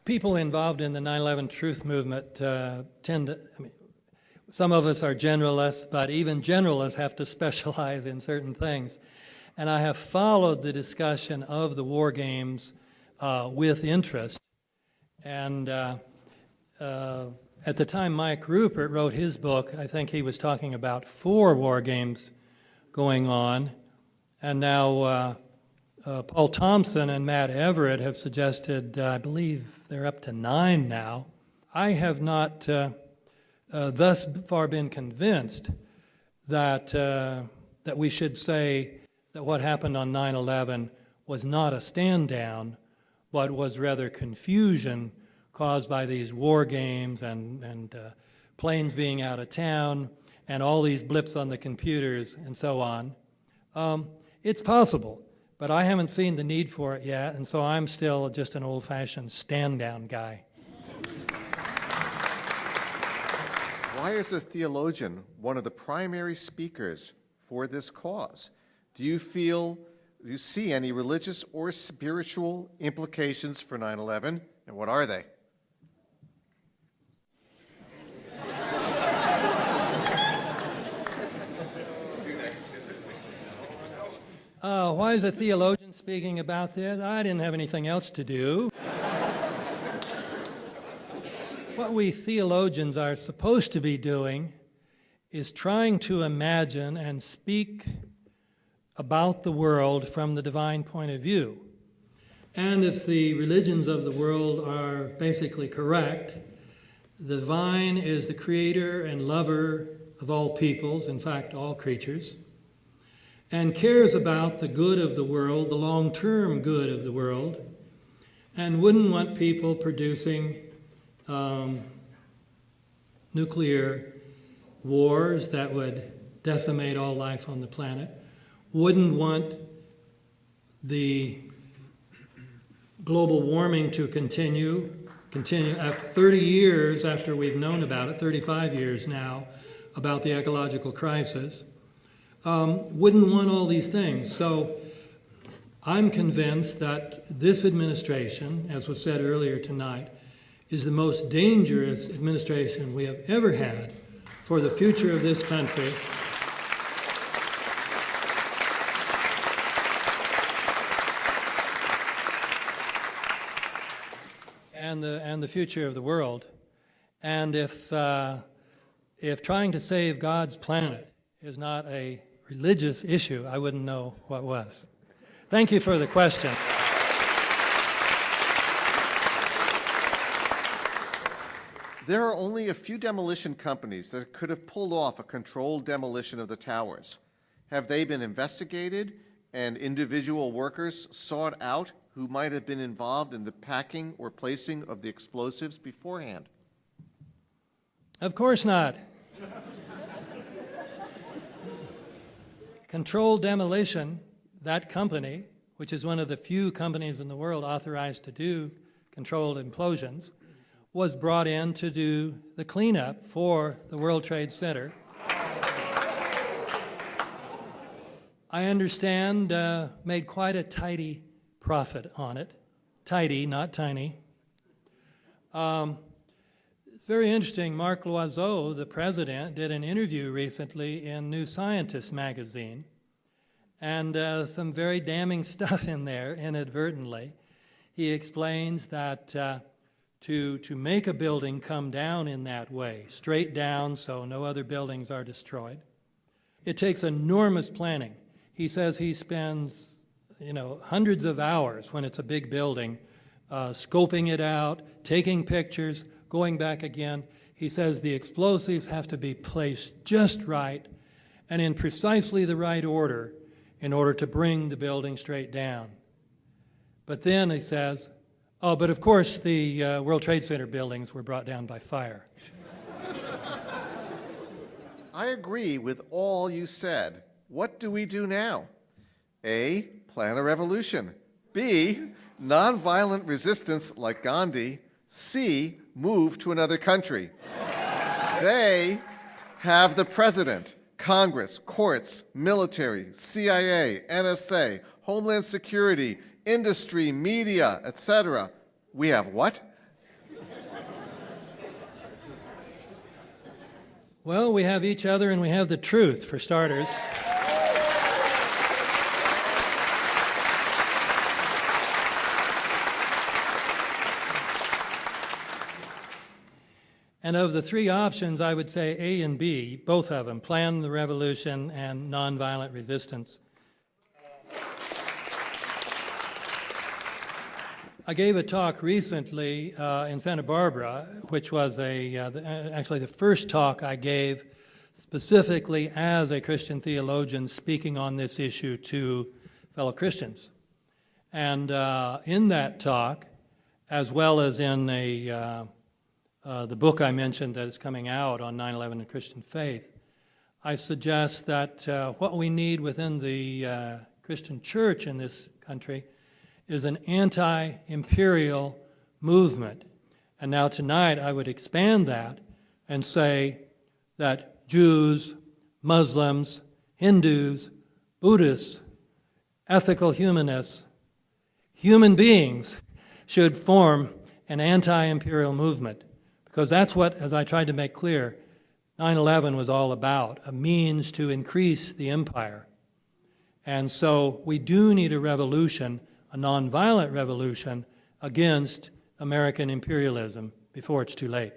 People involved in the 9/11 truth movement tend to, some of us are generalists, but even generalists have to specialize in certain things. And I have followed the discussion of the war games with interest. And at the time Mike Rupert wrote his book, I think he was talking about 4 war games going on. And now Paul Thompson and Matt Everett have suggested, I believe they're up to 9 now. I have not thus far been convinced that, that we should say that what happened on 9/11 was not a stand down, but was rather confusion caused by these war games and planes being out of town and all these blips on the computers and so on. It's possible, but I haven't seen the need for it yet, and so I'm still just an old-fashioned stand-down guy. Why is a theologian one of the primary speakers for this cause? Do you see any religious or spiritual implications for 9/11, and what are they? Why is a theologian speaking about this? I didn't have anything else to do. What we theologians are supposed to be doing is trying to imagine and speak about the world from the divine point of view. And if the religions of the world are basically correct, The vine is the creator and lover of all peoples, in fact, all creatures, and cares about the good of the world, the long-term good of the world, and wouldn't want people producing nuclear wars that would decimate all life on the planet, wouldn't want the global warming to continue after 30 years after we've known about it, 35 years now, about the ecological crisis, wouldn't want all these things. So I'm convinced that this administration, as was said earlier tonight, is the most dangerous administration we have ever had for the future of this country. And the future of the world. And if trying to save God's planet is not a religious issue, I wouldn't know what was. Thank you for the question. There are only a few demolition companies that could have pulled off a controlled demolition of the towers. Have they been investigated and individual workers sought out who might have been involved in the packing or placing of the explosives beforehand? Of course not. Controlled demolition, that company, which is one of the few companies in the world authorized to do controlled implosions, was brought in to do the cleanup for the World Trade Center. I understand made quite a tidy profit on it. Tidy, not tiny. It's very interesting. Marc Loiseau, the president, did an interview recently in New Scientist magazine, and some very damning stuff in there inadvertently. He explains that to make a building come down in that way, straight down so no other buildings are destroyed, it takes enormous planning. He says he spends hundreds of hours when it's a big building, scoping it out, taking pictures, going back again. He says the explosives have to be placed just right and in precisely the right order in order to bring the building straight down. But then he says, oh, but of course the World Trade Center buildings were brought down by fire. I agree with all you said. What do we do now? A, plan a revolution. B, nonviolent resistance like Gandhi. C, move to another country. They have the president, Congress, courts, military, CIA, NSA, Homeland Security, industry, media, etc. We have what? Well, we have each other and we have the truth, for starters. And of the three options, I would say A and B, both of them, plan the revolution and nonviolent resistance. I gave a talk recently in Santa Barbara, which was actually the first talk I gave specifically as a Christian theologian speaking on this issue to fellow Christians. And in that talk, as well as in the book I mentioned that is coming out on 9/11 and Christian faith, I suggest that what we need within the Christian church in this country is an anti-imperial movement. And now tonight I would expand that and say that Jews, Muslims, Hindus, Buddhists, ethical humanists, human beings should form an anti-imperial movement. Because that's what, as I tried to make clear, 9/11 was all about, a means to increase the empire. And so we do need a revolution, a nonviolent revolution against American imperialism before it's too late.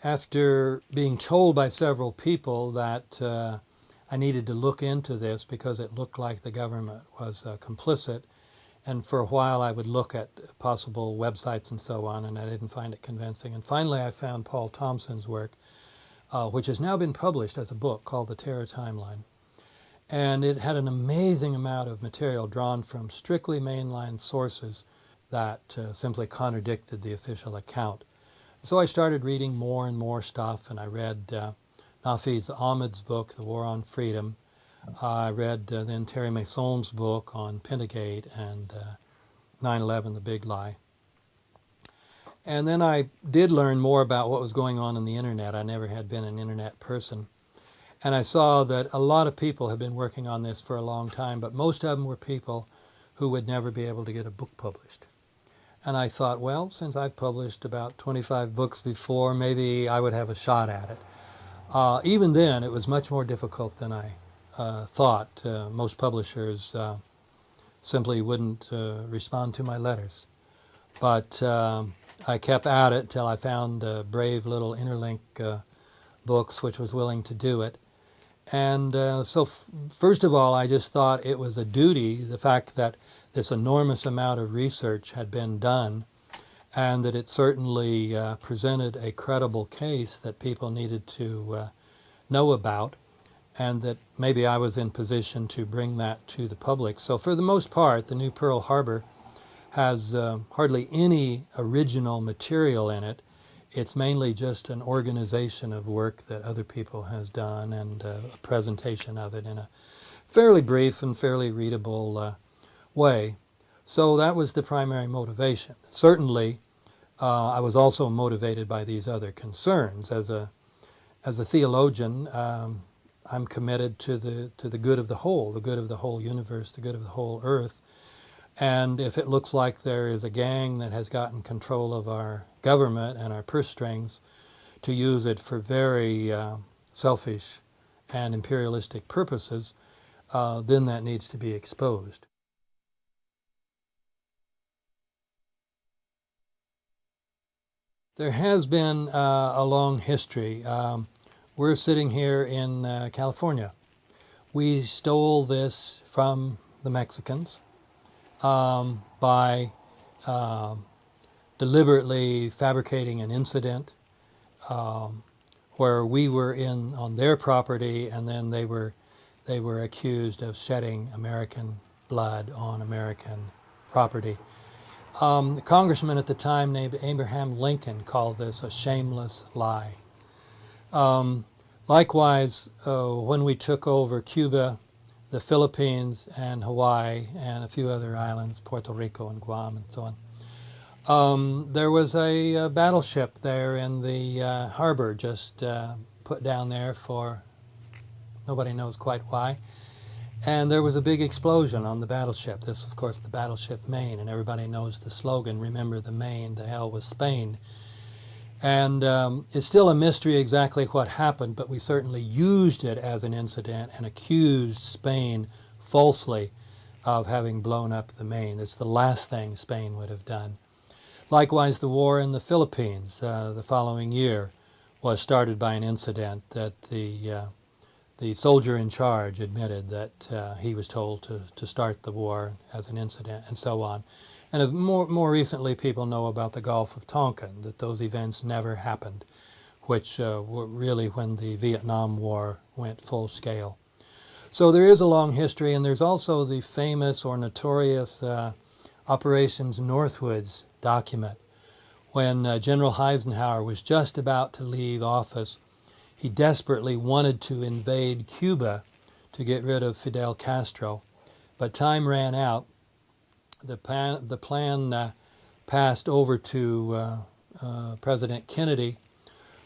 after being told by several people that I needed to look into this because it looked like the government was complicit, and for a while I would look at possible websites and so on, and I didn't find it convincing. And finally I found Paul Thompson's work, which has now been published as a book called The Terror Timeline. And it had an amazing amount of material drawn from strictly mainline sources that simply contradicted the official account. So I started reading more and more stuff, and I read Nafiz Ahmed's book, The War on Freedom. I read then Terry Mason's book on Pentagate and 9/11, The Big Lie. And then I did learn more about what was going on the internet. I never had been an internet person. And I saw that a lot of people have been working on this for a long time, but most of them were people who would never be able to get a book published. And I thought, well, since I've published about 25 books before, maybe I would have a shot at it. Even then, it was much more difficult than I thought. Most publishers simply wouldn't respond to my letters. But I kept at it till I found brave little Interlink Books, which was willing to do it. And so first of all, I just thought it was a duty, the fact that this enormous amount of research had been done, and that it certainly presented a credible case that people needed to know about, and that maybe I was in position to bring that to the public. So for the most part, the new Pearl Harbor has hardly any original material in it. It's mainly just an organization of work that other people has done, and a presentation of it in a fairly brief and fairly readable way. So that was the primary motivation. Certainly, I was also motivated by these other concerns. As a theologian, I'm committed to the good of the whole universe, the good of the whole earth. And if it looks like there is a gang that has gotten control of our government and our purse strings to use it for very selfish and imperialistic purposes, then that needs to be exposed. There has been a long history. We're sitting here in California. We stole this from the Mexicans by deliberately fabricating an incident where we were on their property, and then they were accused of shedding American blood on American property. The congressman at the time named Abraham Lincoln called this a shameless lie. Likewise, when we took over Cuba, the Philippines and Hawaii and a few other islands, Puerto Rico and Guam and so on, there was a battleship there in the harbor just put down there for nobody knows quite why. And there was a big explosion on the battleship. This, of course, the battleship Maine, and everybody knows the slogan, "Remember the Maine, the hell was Spain." And it's still a mystery exactly what happened, but we certainly used it as an incident and accused Spain falsely of having blown up the Maine. It's the last thing Spain would have done. Likewise, the war in the Philippines the following year was started by an incident that the soldier in charge admitted that he was told to start the war as an incident, and so on. And more recently, people know about the Gulf of Tonkin, that those events never happened, which were really when the Vietnam War went full scale. So there is a long history, and there's also the famous or notorious Operations Northwoods document. When General Eisenhower was just about to leave office, he desperately wanted to invade Cuba to get rid of Fidel Castro, but time ran out. The plan passed over to President Kennedy,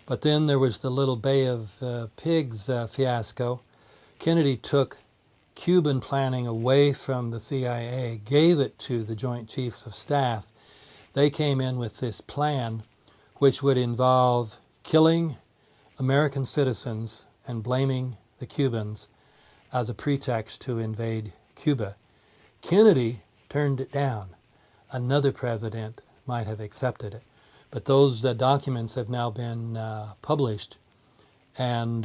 but then there was the little Bay of Pigs fiasco. Kennedy took Cuban planning away from the CIA, gave it to the Joint Chiefs of Staff. They came in with this plan, which would involve killing American citizens and blaming the Cubans as a pretext to invade Cuba. Kennedy turned it down. Another president might have accepted it. But those documents have now been published, and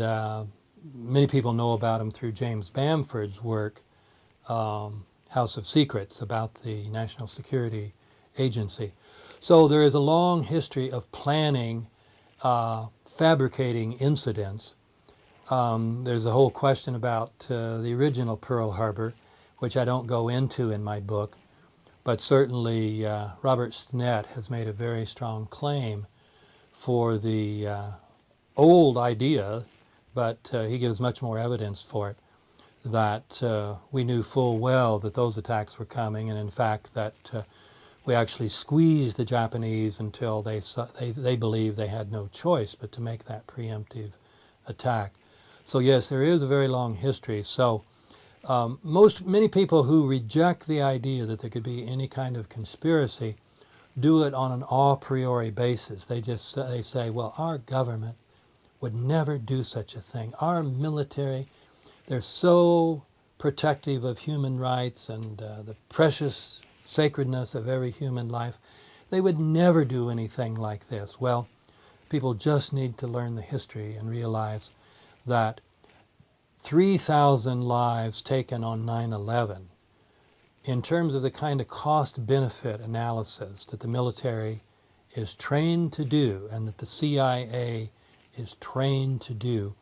many people know about them through James Bamford's work, House of Secrets, about the National Security Agency. So there is a long history of planning, fabricating incidents. There's a whole question about the original Pearl Harbor, which I don't go into in my book, but certainly Robert Stinnett has made a very strong claim for the old idea, but he gives much more evidence for it, that we knew full well that those attacks were coming, and in fact that we actually squeezed the Japanese until they believed they had no choice but to make that preemptive attack. So yes, there is a very long history. So many people who reject the idea that there could be any kind of conspiracy do it on an a priori basis. They say, well, our government would never do such a thing. Our military, they're so protective of human rights and the precious sacredness of every human life. They would never do anything like this. Well, people just need to learn the history and realize that 3,000 lives taken on 9/11, in terms of the kind of cost-benefit analysis that the military is trained to do and that the CIA is trained to do,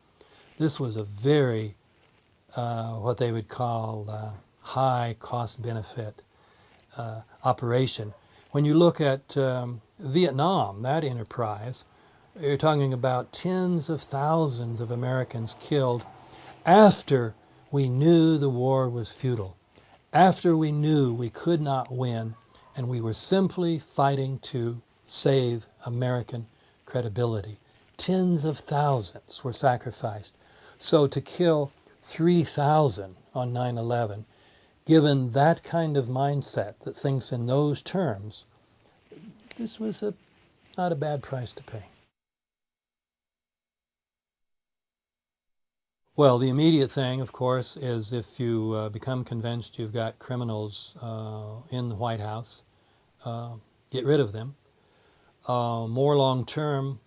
this was a very, what they would call high cost-benefit operation. When you look at Vietnam, that enterprise, you're talking about tens of thousands of Americans killed after we knew the war was futile, after we knew we could not win, and we were simply fighting to save American credibility. Tens of thousands were sacrificed. So to kill 3,000 on 9/11, given that kind of mindset that thinks in those terms, this was not a bad price to pay. Well, the immediate thing, of course, is if you become convinced you've got criminals in the White House, get rid of them. More long-term,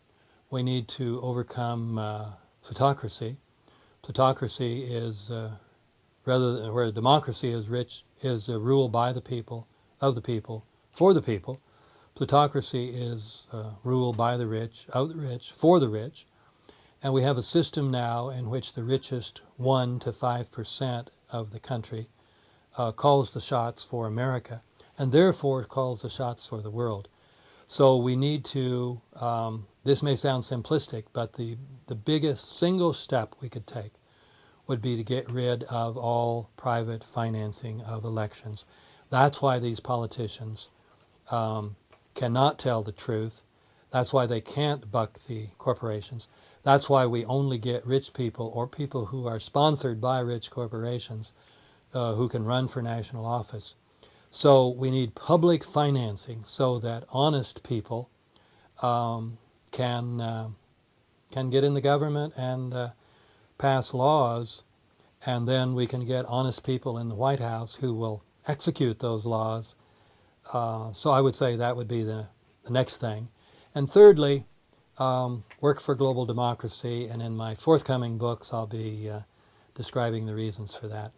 we need to overcome plutocracy. Plutocracy is, rather than where democracy is ruled by the people, of the people, for the people. Plutocracy is ruled by the rich, of the rich, for the rich. And we have a system now in which the richest 1 to 5% of the country calls the shots for America, and therefore calls the shots for the world. So we need to, this may sound simplistic, but the biggest single step we could take would be to get rid of all private financing of elections. That's why these politicians cannot tell the truth. That's why they can't buck the corporations. That's why we only get rich people or people who are sponsored by rich corporations who can run for national office. So we need public financing so that honest people can get in the government and pass laws, and then we can get honest people in the White House who will execute those laws. So I would say that would be the next thing. And thirdly, work for global democracy, and in my forthcoming books I'll be describing the reasons for that.